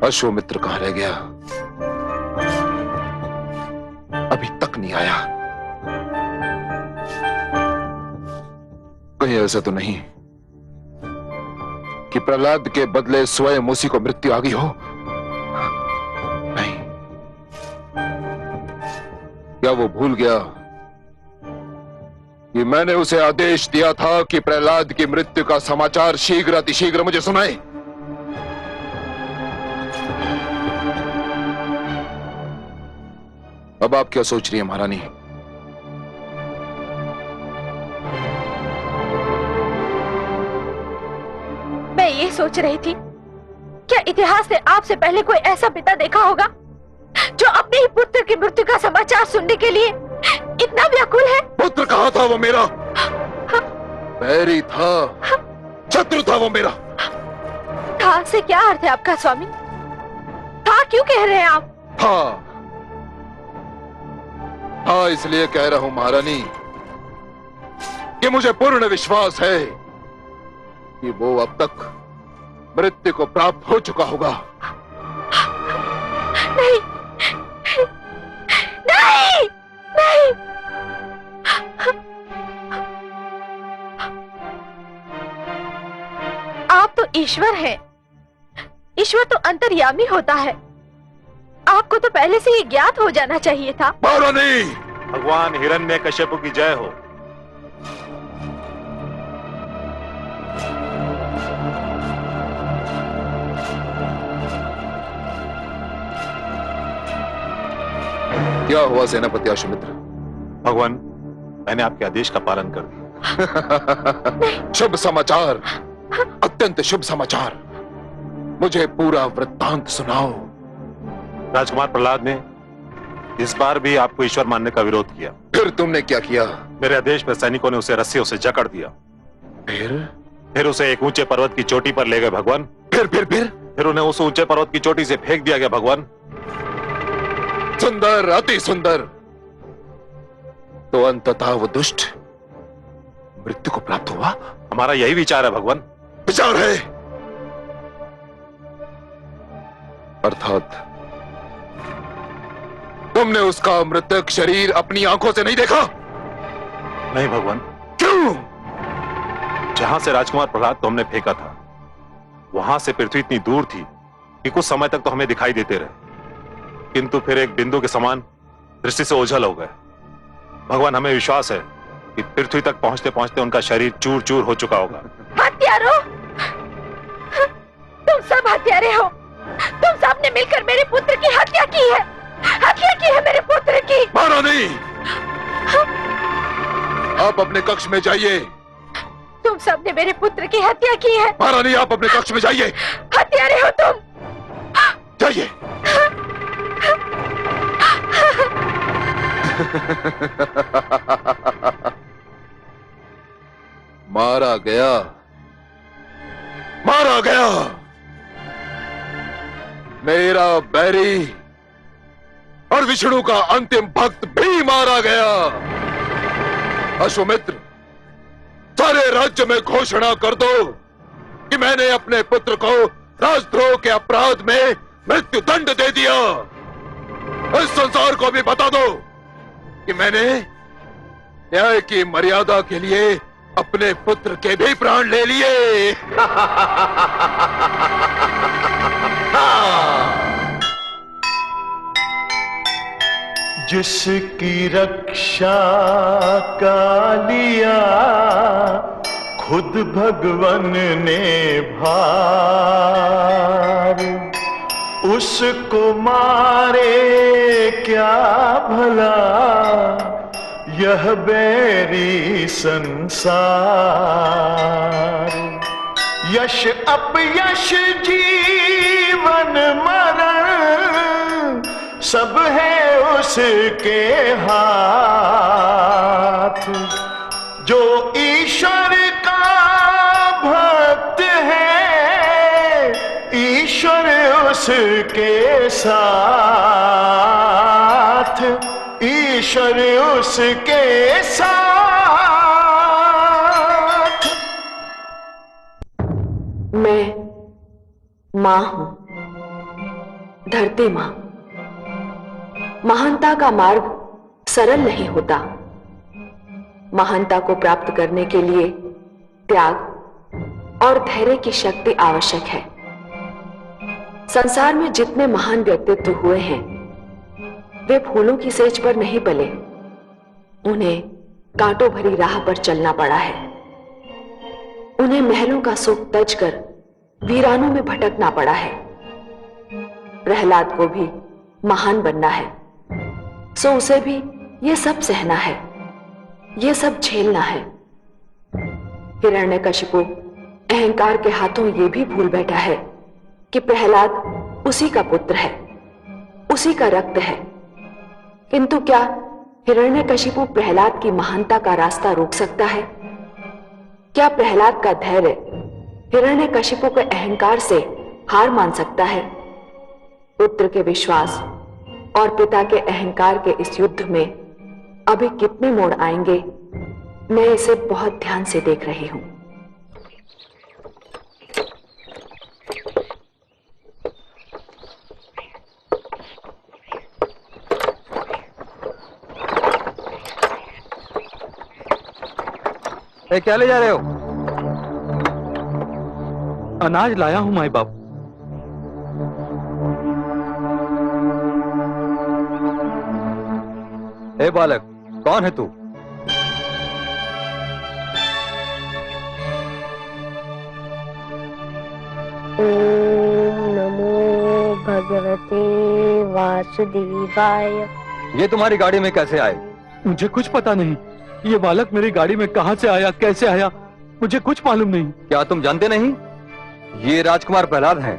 अश्वमित्र कहां रह गया? अभी तक नहीं आया। कहीं ऐसा तो नहीं कि प्रहलाद के बदले स्वयं उसी को मृत्यु आ गई हो? नहीं। क्या वो भूल गया कि मैंने उसे आदेश दिया था कि प्रहलाद की मृत्यु का समाचार शीघ्र अतिशीघ्र मुझे सुनाए? अब आप क्या सोच रही हैं महारानी? मैं ये सोच रही थी, क्या इतिहास ने आपसे पहले कोई ऐसा पिता देखा होगा जो अपने ही पुत्र की मृत्यु का समाचार सुनने के लिए इतना व्याकुल है? पुत्र कहा था वो मेरा? बैरी था, शत्रु था वो मेरा। था से क्या अर्थ है आपका स्वामी? था क्यों कह रहे हैं आप? हाँ, इसलिए कह रहा हूं महारानी कि मुझे पूर्ण विश्वास है कि वो अब तक मृत्यु को प्राप्त हो चुका होगा। नहीं, नहीं, नहीं। आप तो ईश्वर हैं। ईश्वर तो अंतर्यामी होता है। आपको तो पहले से ही ज्ञात हो जाना चाहिए था। महारानी, भगवान हिरण्यकशिपु की जय हो। क्या हुआ सेनापति अश्वमित्र? भगवान, मैंने आपके आदेश का पालन कर दिया। शुभ समाचार, अत्यंत शुभ समाचार। मुझे पूरा वृत्तांत सुनाओ। राजकुमार प्रहलाद ने इस बार भी आपको ईश्वर मानने का विरोध किया। फिर तुमने क्या किया? मेरे आदेश पर सैनिकों ने उसे रस्सियों से जकड़ दिया। फिर उसे एक ऊंचे पर्वत की चोटी पर ले गए भगवान। फिर उन्हें उस ऊंचे पर्वत की चोटी से फेंक दिया गया भगवान। सुंदर, अति सुंदर। तो अंततः वो दुष्ट मृत्यु को प्राप्त हुआ? हमारा यही विचार है भगवान। विचार है? अर्थात तुमने उसका मृतक शरीर अपनी आंखों से नहीं देखा? नहीं भगवान। क्यों? जहां से राजकुमार प्रहलाद को हमने फेंका था, वहां से पृथ्वी इतनी दूर थी कि कुछ समय तक तो हमें दिखाई देते रहे, किंतु फिर एक बिंदु के समान दृष्टि से ओझल हो गए। भगवान, हमें विश्वास है कि पृथ्वी तक पहुंचते पहुंचते उनका शरीर चूर चूर हो चुका होगा। हत्यारों! तुम सब हत्यारे हो। तुम सब ने मिलकर मेरे पुत्र की हत्या की है। हत्या की है मेरे पुत्र की। महारानी, आप अपने कक्ष में जाइए। तुम सब ने मेरे पुत्र की हत्या की है। महारानी, आप अपने कक्ष में जाइए। हत्यारे हो तुम। जाइए। मारा गया, मारा गया। मेरा बैरी और विष्णु का अंतिम भक्त भी मारा गया। अश्वमित्र, सारे राज्य में घोषणा कर दो कि मैंने अपने पुत्र को राजद्रोह के अपराध में मृत्यु दंड दे दिया। इस संसार को भी बता दो कि मैंने न्याय की मर्यादा के लिए अपने पुत्र के भी प्राण ले लिए। जिसकी रक्षा का लिया खुद भगवन ने भार, उसको मारे क्या भला यह बैरी संसार। यश अपयश जीवन मरण सब है उसके हाथ। जो ईश्वर का भक्त है ईश्वर उसके साथ, ईश्वर उसके साथ। मैं मां हूं, धरती मां। महानता का मार्ग सरल नहीं होता। महानता को प्राप्त करने के लिए त्याग और धैर्य की शक्ति आवश्यक है। संसार में जितने महान व्यक्तित्व हुए हैं वे फूलों की सेज पर नहीं पले, उन्हें कांटों भरी राह पर चलना पड़ा है। उन्हें महलों का सुख तज कर वीरानों में भटकना पड़ा है। प्रहलाद को भी महान बनना है, सो उसे भी ये सब सहना है, ये सब झेलना है। हिरण्यकशिपु अहंकार के हाथों ये भी भूल बैठा है कि प्रहलाद उसी का पुत्र है, उसी का रक्त है। किंतु क्या हिरण्यकशिपु प्रहलाद की महानता का रास्ता रोक सकता है? क्या प्रहलाद का धैर्य हिरण्यकशिपु के अहंकार से हार मान सकता है? पुत्र के विश्वास और पिता के अहंकार के इस युद्ध में अभी कितने मोड़ आएंगे, मैं इसे बहुत ध्यान से देख रही हूं। क्या ले जा रहे हो? अनाज लाया हूं माई बाप। हे बालक, कौन है तू? ओम नमो भगवते वासुदेवाय। ये तुम्हारी गाड़ी में कैसे आए? मुझे कुछ पता नहीं। ये बालक मेरी गाड़ी में कहां से आया, कैसे आया, मुझे कुछ मालूम नहीं। क्या तुम जानते नहीं? ये राजकुमार प्रहलाद हैं।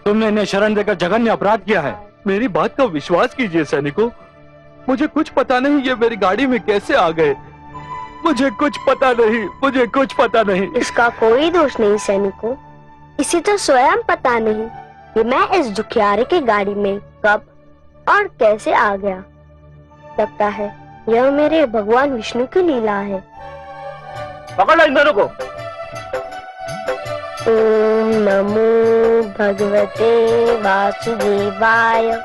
तुमने इन्हें शरण देकर जघन्य अपराध किया है। मेरी बात का विश्वास कीजिए सैनिकों, मुझे कुछ पता नहीं ये मेरी गाड़ी में कैसे आ गए। मुझे कुछ पता नहीं, मुझे कुछ पता नहीं। इसका कोई दोष नहीं सैनिकों, इसे तो स्वयं पता नहीं कि मैं इस दुखियारे की गाड़ी में कब और कैसे आ गया। लगता है यह मेरे भगवान विष्णु की लीला है। पकड़ लो इन दोनों को। ओम नमो भगवते वासुदेवाय।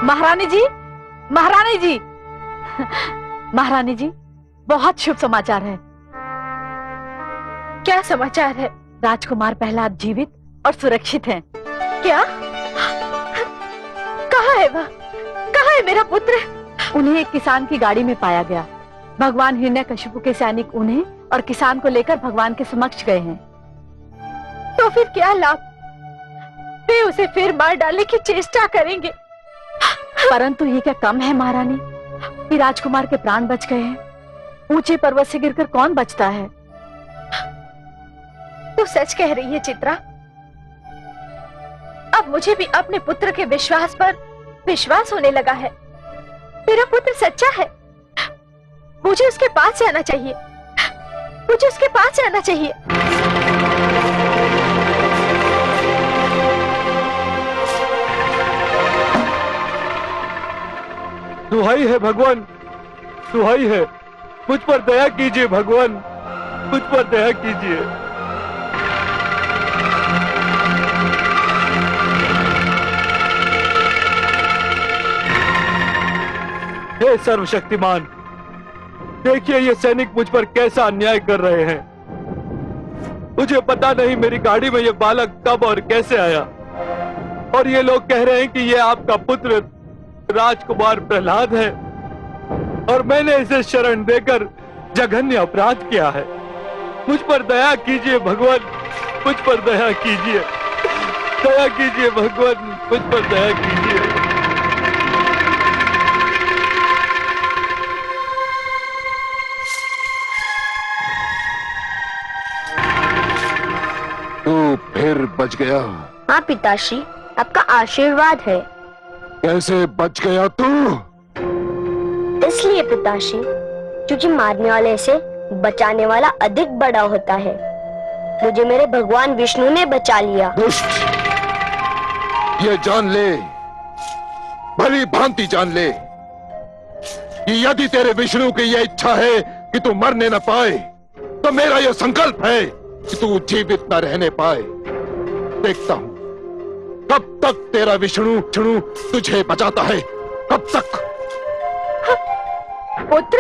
महारानी जी, महारानी जी, महारानी जी, बहुत शुभ समाचार है। क्या समाचार है? राजकुमार प्रहलाद जीवित और सुरक्षित हैं। क्या? कहाँ है वह? कहाँ है मेरा पुत्र? उन्हें एक किसान की गाड़ी में पाया गया। भगवान हिरण्यकशिपु के सैनिक उन्हें और किसान को लेकर भगवान के समक्ष गए हैं। तो फिर क्या लाभ? वे उसे फिर मार डालने की चेष्टा करेंगे। परंतु ये क्या कम है महारानी कि राजकुमार के प्राण बच गए हैं। ऊंचे पर्वत से गिरकर कौन बचता है? तू सच कह रही है चित्रा। अब मुझे भी अपने पुत्र के विश्वास पर विश्वास होने लगा है। मेरा पुत्र सच्चा है। मुझे उसके पास जाना चाहिए। मुझे उसके पास जाना चाहिए। दुहाई है भगवान, दुहाई है, मुझ पर दया कीजिए भगवान, मुझ पर दया कीजिए। हे सर्वशक्तिमान, देखिए ये सैनिक मुझ पर कैसा अन्याय कर रहे हैं। मुझे पता नहीं मेरी गाड़ी में ये बालक कब और कैसे आया, और ये लोग कह रहे हैं कि ये आपका पुत्र राजकुमार प्रहलाद है, और मैंने इसे शरण देकर जघन्य अपराध किया है। मुझ पर दया कीजिए भगवान, मुझ पर दया कीजिए, दया कीजिए भगवान, मुझ पर दया कीजिए। तू फिर बच गया। हाँ पिताश्री, आपका आशीर्वाद है। कैसे बच गया तू? इसलिए पिताश्री, क्योंकि मारने वाले से बचाने वाला अधिक बड़ा होता है। मुझे मेरे भगवान विष्णु ने बचा लिया। दुष्ट, ये जान ले, भली भांति जान ले कि यदि तेरे विष्णु की यह इच्छा है कि तू मरने न पाए, तो मेरा यह संकल्प है कि तू जीवित न रहने पाए। देखता हूं कब तक तेरा विष्णु तुझे बचाता है, कब तक। पुत्र,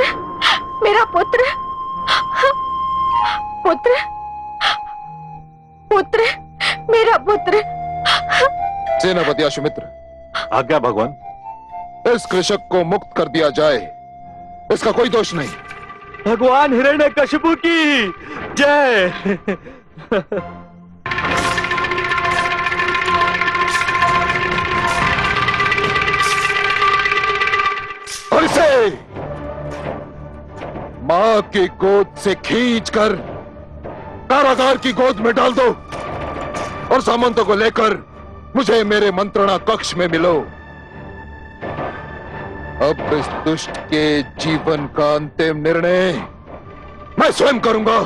मेरा पुत्र, पुत्र, पुत्र, मेरा पुत्र। सेनापति अश्वमित्र, आज्ञा भगवान। इस कृषक को मुक्त कर दिया जाए, इसका कोई दोष नहीं। भगवान हिरण्यकशिपु की जय। और इसे मां की गोद से खींचकर कारागार की गोद में डाल दो, और सामंतों को लेकर मुझे मेरे मंत्रणा कक्ष में मिलो। अब इस दुष्ट के जीवन का अंतिम निर्णय मैं स्वयं करूंगा।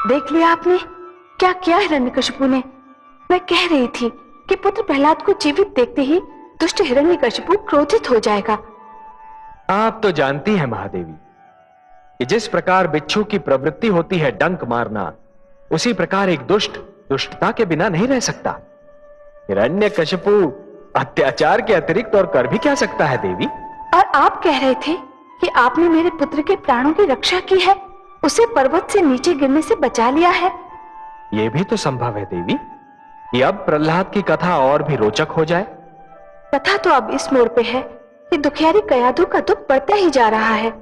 देख लिया आपने क्या किया हिरण्यकशिपु ने। मैं कह रही थी कि पुत्र प्रहलाद को जीवित देखते ही दुष्ट हिरण्यकशिपु क्रोधित हो जाएगा। आप तो जानती हैं महादेवी कि जिस प्रकार बिच्छू की प्रवृत्ति होती है डंक मारना, उसी प्रकार एक दुष्ट दुष्टता के बिना नहीं रह सकता। हिरण्यकशिपु अत्याचार के अतिरिक्त और कर भी क्या सकता है देवी? और आप कह रहे थे कि आपने मेरे पुत्र के प्राणों की रक्षा की है, उसे पर्वत से नीचे गिरने से बचा लिया है। यह भी तो संभव है देवी कि अब प्रहलाद की कथा और भी रोचक हो जाए। कथा तो अब इस मोड़ पे है कि दुखियारी कयाधु का दुख बढ़ता ही जा रहा है।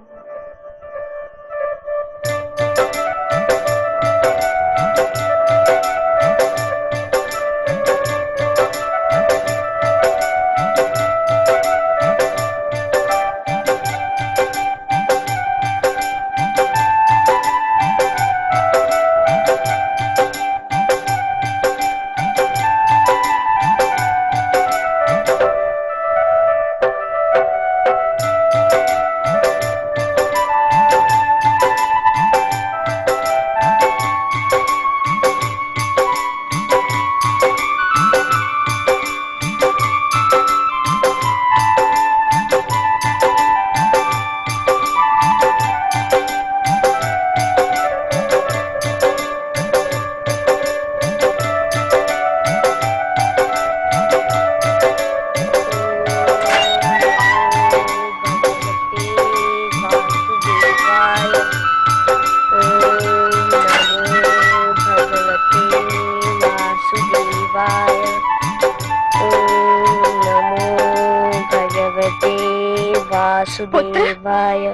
वासुदेवाय।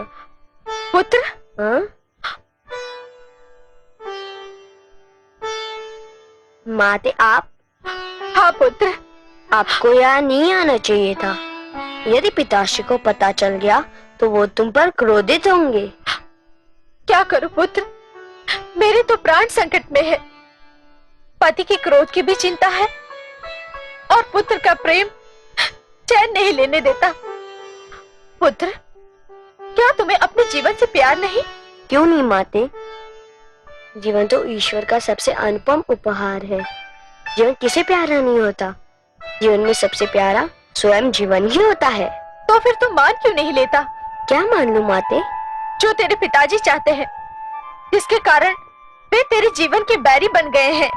पुत्र हाँ? माते आप? हाँ पुत्र। आपको यहाँ नहीं आना चाहिए था। यदि पिताश्री को पता चल गया तो वो तुम पर क्रोधित होंगे। क्या करूं पुत्र, मेरे तो प्राण संकट में है। पति के क्रोध की भी चिंता है और पुत्र का प्रेम चैन नहीं लेने देता। पुत्र, क्या तुम्हें अपने जीवन से प्यार नहीं? क्यों नहीं माते? जीवन तो ईश्वर का सबसे अनुपम उपहार है। जीवन किसे प्यारा नहीं होता? जीवन में सबसे प्यारा स्वयं जीवन ही होता है। तो फिर तुम मान क्यों नहीं लेता? क्या मान लूं माते? जो तेरे पिताजी चाहते हैं, जिसके कारण वे तेरे जीवन के बैरी बन गए हैं।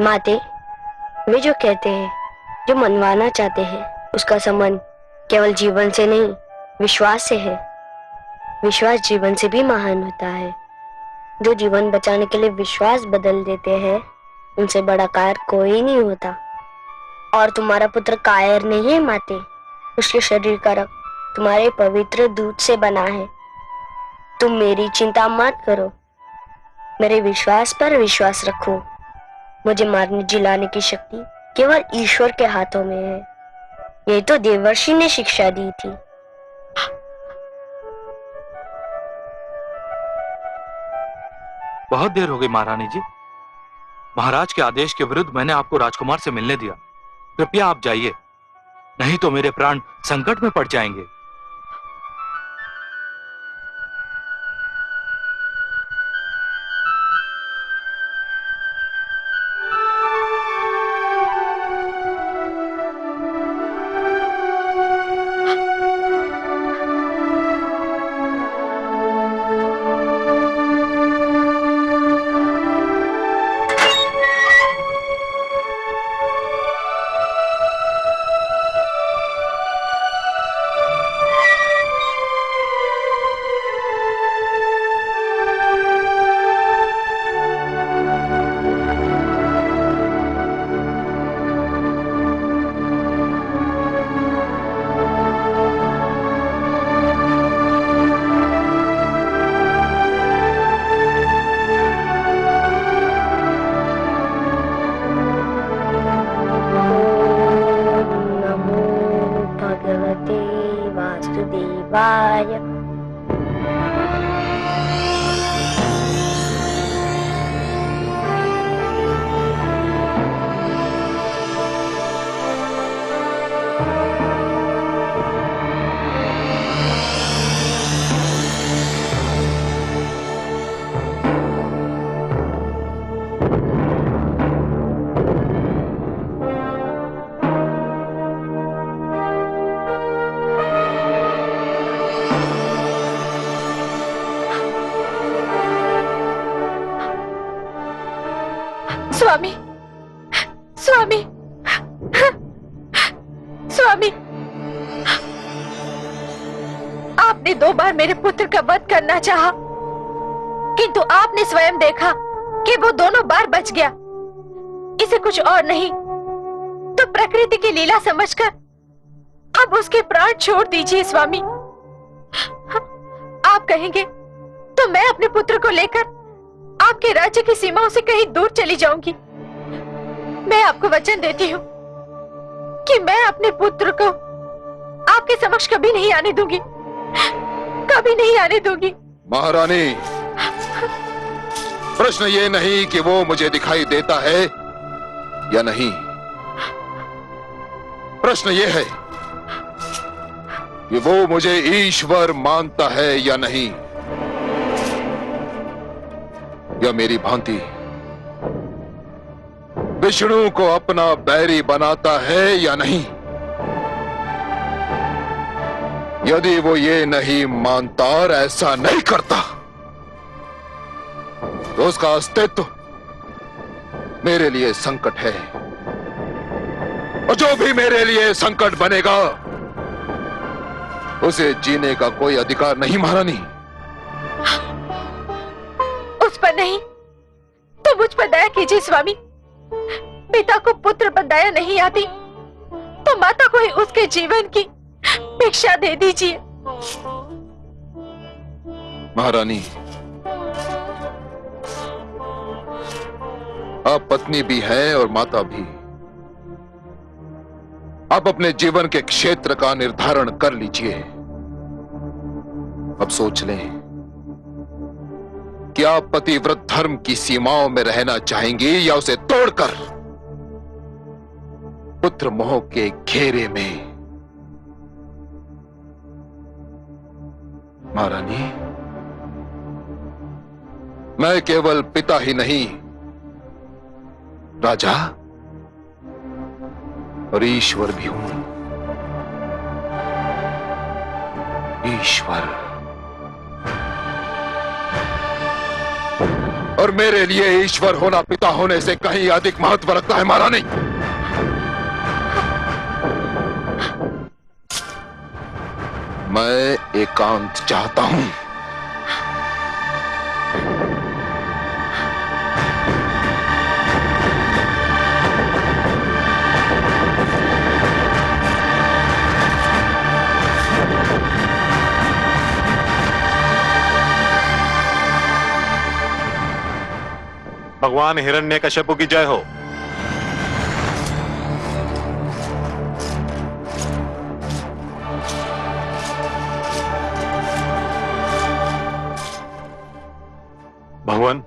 माते, वे जो कहते हैं, जो मनवाना चाहते हैं, उसका संबंध केवल जीवन से नहीं, विश्वास से है। विश्वास जीवन से भी महान होता है। जो जीवन बचाने के लिए विश्वास बदल देते हैं, उनसे बड़ा कार्य कोई नहीं होता। और तुम्हारा पुत्र कायर नहीं है माते। उसके शरीर का रक्त तुम्हारे पवित्र दूध से बना है। तुम मेरी चिंता मत करो, मेरे विश्वास पर विश्वास रखो। मुझे मारने जिलाने की शक्ति केवल ईश्वर के हाथों में है। यही तो देवर्षि ने शिक्षा दी थी। बहुत देर हो गई महारानी जी। महाराज के आदेश के विरुद्ध मैंने आपको राजकुमार से मिलने दिया। कृपया आप जाइए, नहीं तो मेरे प्राण संकट में पड़ जाएंगे। स्वामी, स्वामी, स्वामी, आपने 2 बार मेरे पुत्र का वध करना चाहा, किंतु आपने स्वयं देखा कि वो दोनों बार बच गया। इसे कुछ और नहीं तो प्रकृति की लीला समझकर अब उसके प्राण छोड़ दीजिए स्वामी। आप कहेंगे तो मैं अपने पुत्र को लेकर आपके राज्य की सीमाओं से कहीं दूर चली जाऊंगी। मैं आपको वचन देती हूँ कि मैं अपने पुत्र को आपके समक्ष कभी नहीं आने दूंगी, कभी नहीं आने दूंगी। महारानी, प्रश्न ये नहीं कि वो मुझे दिखाई देता है या नहीं, प्रश्न ये है कि वो मुझे ईश्वर मानता है या नहीं, या मेरी भांति विष्णु को अपना बैरी बनाता है या नहीं। यदि वो ये नहीं मानता और ऐसा नहीं करता तो उसका अस्तित्व मेरे लिए संकट है, और जो भी मेरे लिए संकट बनेगा उसे जीने का कोई अधिकार नहीं। महारानी, उस पर नहीं तो मुझ पर दया कीजिए स्वामी। पिता को पुत्र पर दया नहीं आती तो माता को ही उसके जीवन की भिक्षा दे दीजिए। महारानी, आप पत्नी भी हैं और माता भी। आप अपने जीवन के क्षेत्र का निर्धारण कर लीजिए। अब सोच लें कि आप पतिव्रत धर्म की सीमाओं में रहना चाहेंगी या उसे तोड़कर पुत्र मोह के घेरे में। महारानी, मैं केवल पिता ही नहीं, राजा और ईश्वर भी हूं। ईश्वर। और मेरे लिए ईश्वर होना पिता होने से कहीं अधिक महत्व रखता है महारानी। मैं एकांत चाहता हूं। भगवान हिरण्यकश्यप की जय हो। भगवान,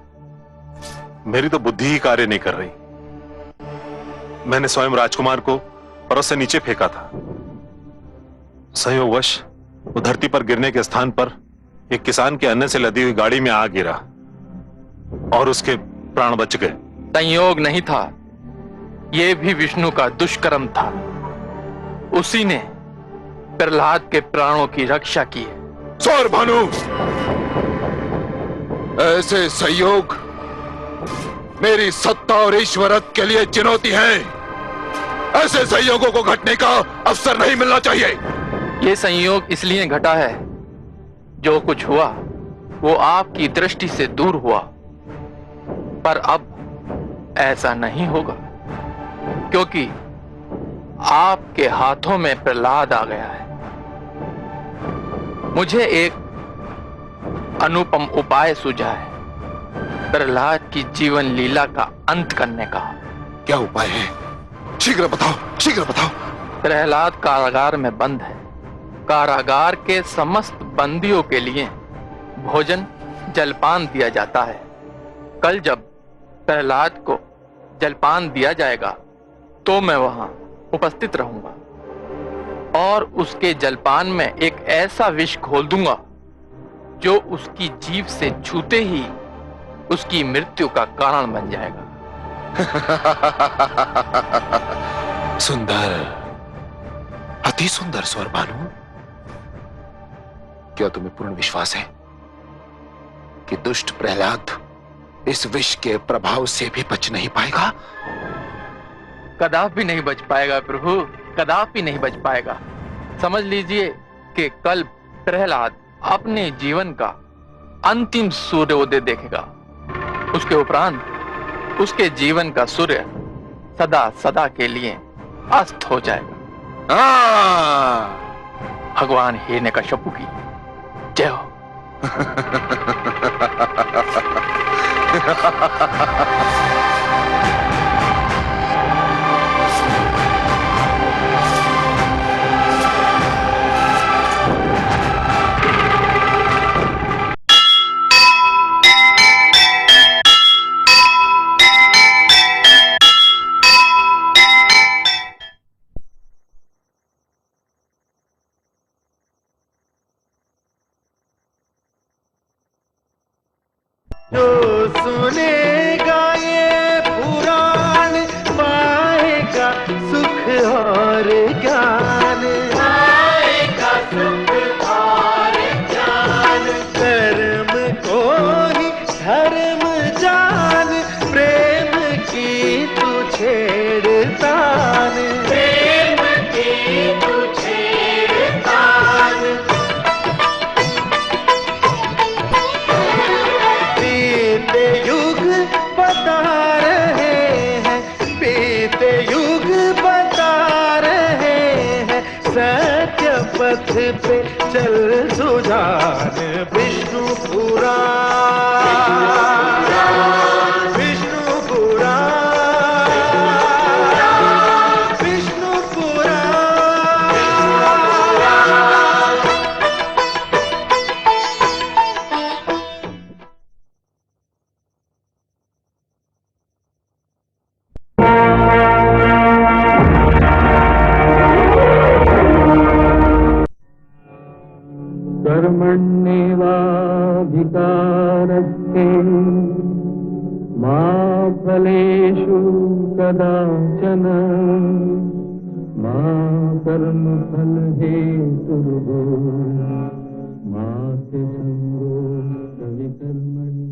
मेरी तो बुद्धि ही कार्य नहीं कर रही। मैंने स्वयं राजकुमार को परस से नीचे फेंका था। संयोगवश वो धरती पर गिरने के स्थान पर एक किसान के अन्न से लदी हुई गाड़ी में आ गिरा और उसके प्राण बच गए। संयोग नहीं था, यह भी विष्णु का दुष्कर्म था। उसी ने प्रहलाद के प्राणों की रक्षा की है। सौर भानु, ऐसे संयोग मेरी सत्ता और ईश्वरत्व के लिए चुनौती है। ऐसे संयोगों को घटने का अवसर नहीं मिलना चाहिए। यह संयोग इसलिए घटा है, जो कुछ हुआ वो आपकी दृष्टि से दूर हुआ, पर अब ऐसा नहीं होगा, क्योंकि आपके हाथों में प्रहलाद आ गया है। मुझे एक अनुपम उपाय सूझा है प्रहलाद की जीवन लीला का अंत करने का। क्या उपाय है? शीघ्र बताओ, शीघ्र बताओ। प्रहलाद कारागार में बंद है। कारागार के समस्त बंदियों के लिए भोजन जलपान दिया जाता है। कल जब प्रहलाद को जलपान दिया जाएगा तो मैं वहां उपस्थित रहूंगा और उसके जलपान में एक ऐसा विष घोल दूंगा जो उसकी जीभ से छूते ही उसकी मृत्यु का कारण बन जाएगा। सुंदर, अति सुंदर स्वर भानु। क्या तुम्हें पूर्ण विश्वास है कि दुष्ट प्रहलाद इस विष के प्रभाव से भी बच नहीं पाएगा? कदापि नहीं बच पाएगा प्रभु, कदापि नहीं बच पाएगा। समझ लीजिए कि कल प्रहलाद अपने जीवन का अंतिम सूर्योदय देखेगा। उसके उपरांत उसके जीवन का सूर्य सदा सदा के लिए अस्त हो जाएगा। भगवान हिरण्यकश्यप की जय हो। जो सुनेगा ये पुराण पाएगा सुख और ज्ञान, पाएगा सुख और ज्ञान। कर्म को ही धर्म जान, प्रेम की तू छेड़तान, प्रेम की तू छेड़तान। युग पथ पे चल सुजान विष्णु पुराण, विष्णु पुराण, विष्णु पुराण। कर्मण्येवाधिकारस्ते मा फलेषु कदाचन मा कर्मफलहेतुर्भो मा ते संगोऽस्त्वविकर्मणि।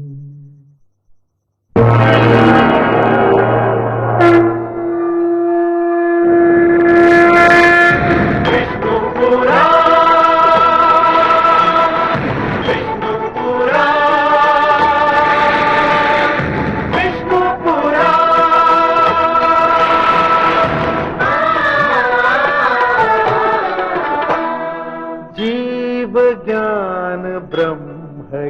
ज्ञान ब्रह्म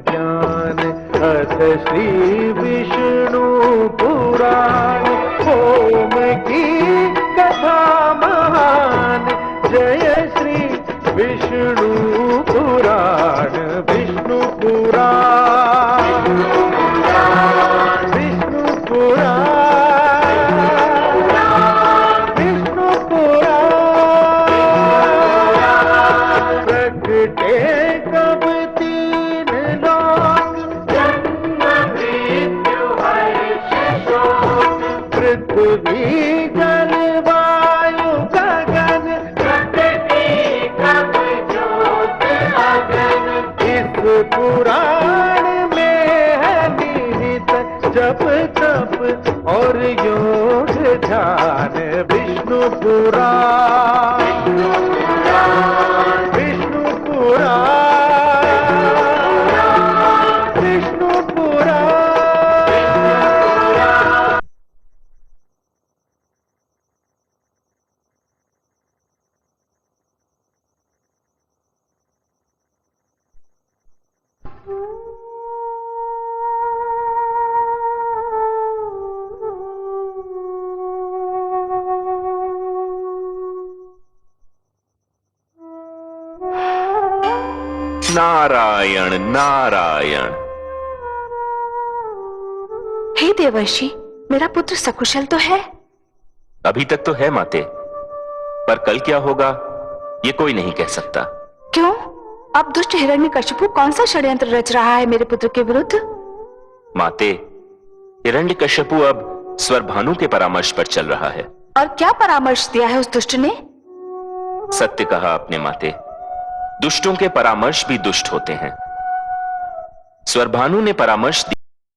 ज्ञान अथ श्री विष्णु पुराण, ओम की कथा महान, जय श्री विष्णु पुराण, विष्णु पुराण, विष्णु पुराण, विष्णु पुराण। प्रगटे कब तीन लोक, जन्म मृत्यु हर्ष शोक, पृथ्वी जल वायु गगन, प्रकृति कब ज्योत अगन। इस पुराण में है निहित जप तप और योग ध्यान, विष्णु पुराण, विष्णु पुराण, विष्णु पुराण। नारायण नारायण। हे देवर्षि, मेरा पुत्र सकुशल तो है? अभी तक तो है माते, पर कल क्या होगा ये कोई नहीं कह सकता। क्यों? अब दुष्ट हिरण्यकशिपु कौन सा षड्यंत्र रच रहा है मेरे पुत्र के विरुद्ध? माते, हिरण्यकशिपु अब स्वरभानु के परामर्श पर चल रहा है। और क्या परामर्श दिया है उस दुष्ट ने? सत्य कहा आपने माते, दुष्टों के परामर्श भी दुष्ट होते हैं। स्वरभानु ने परामर्श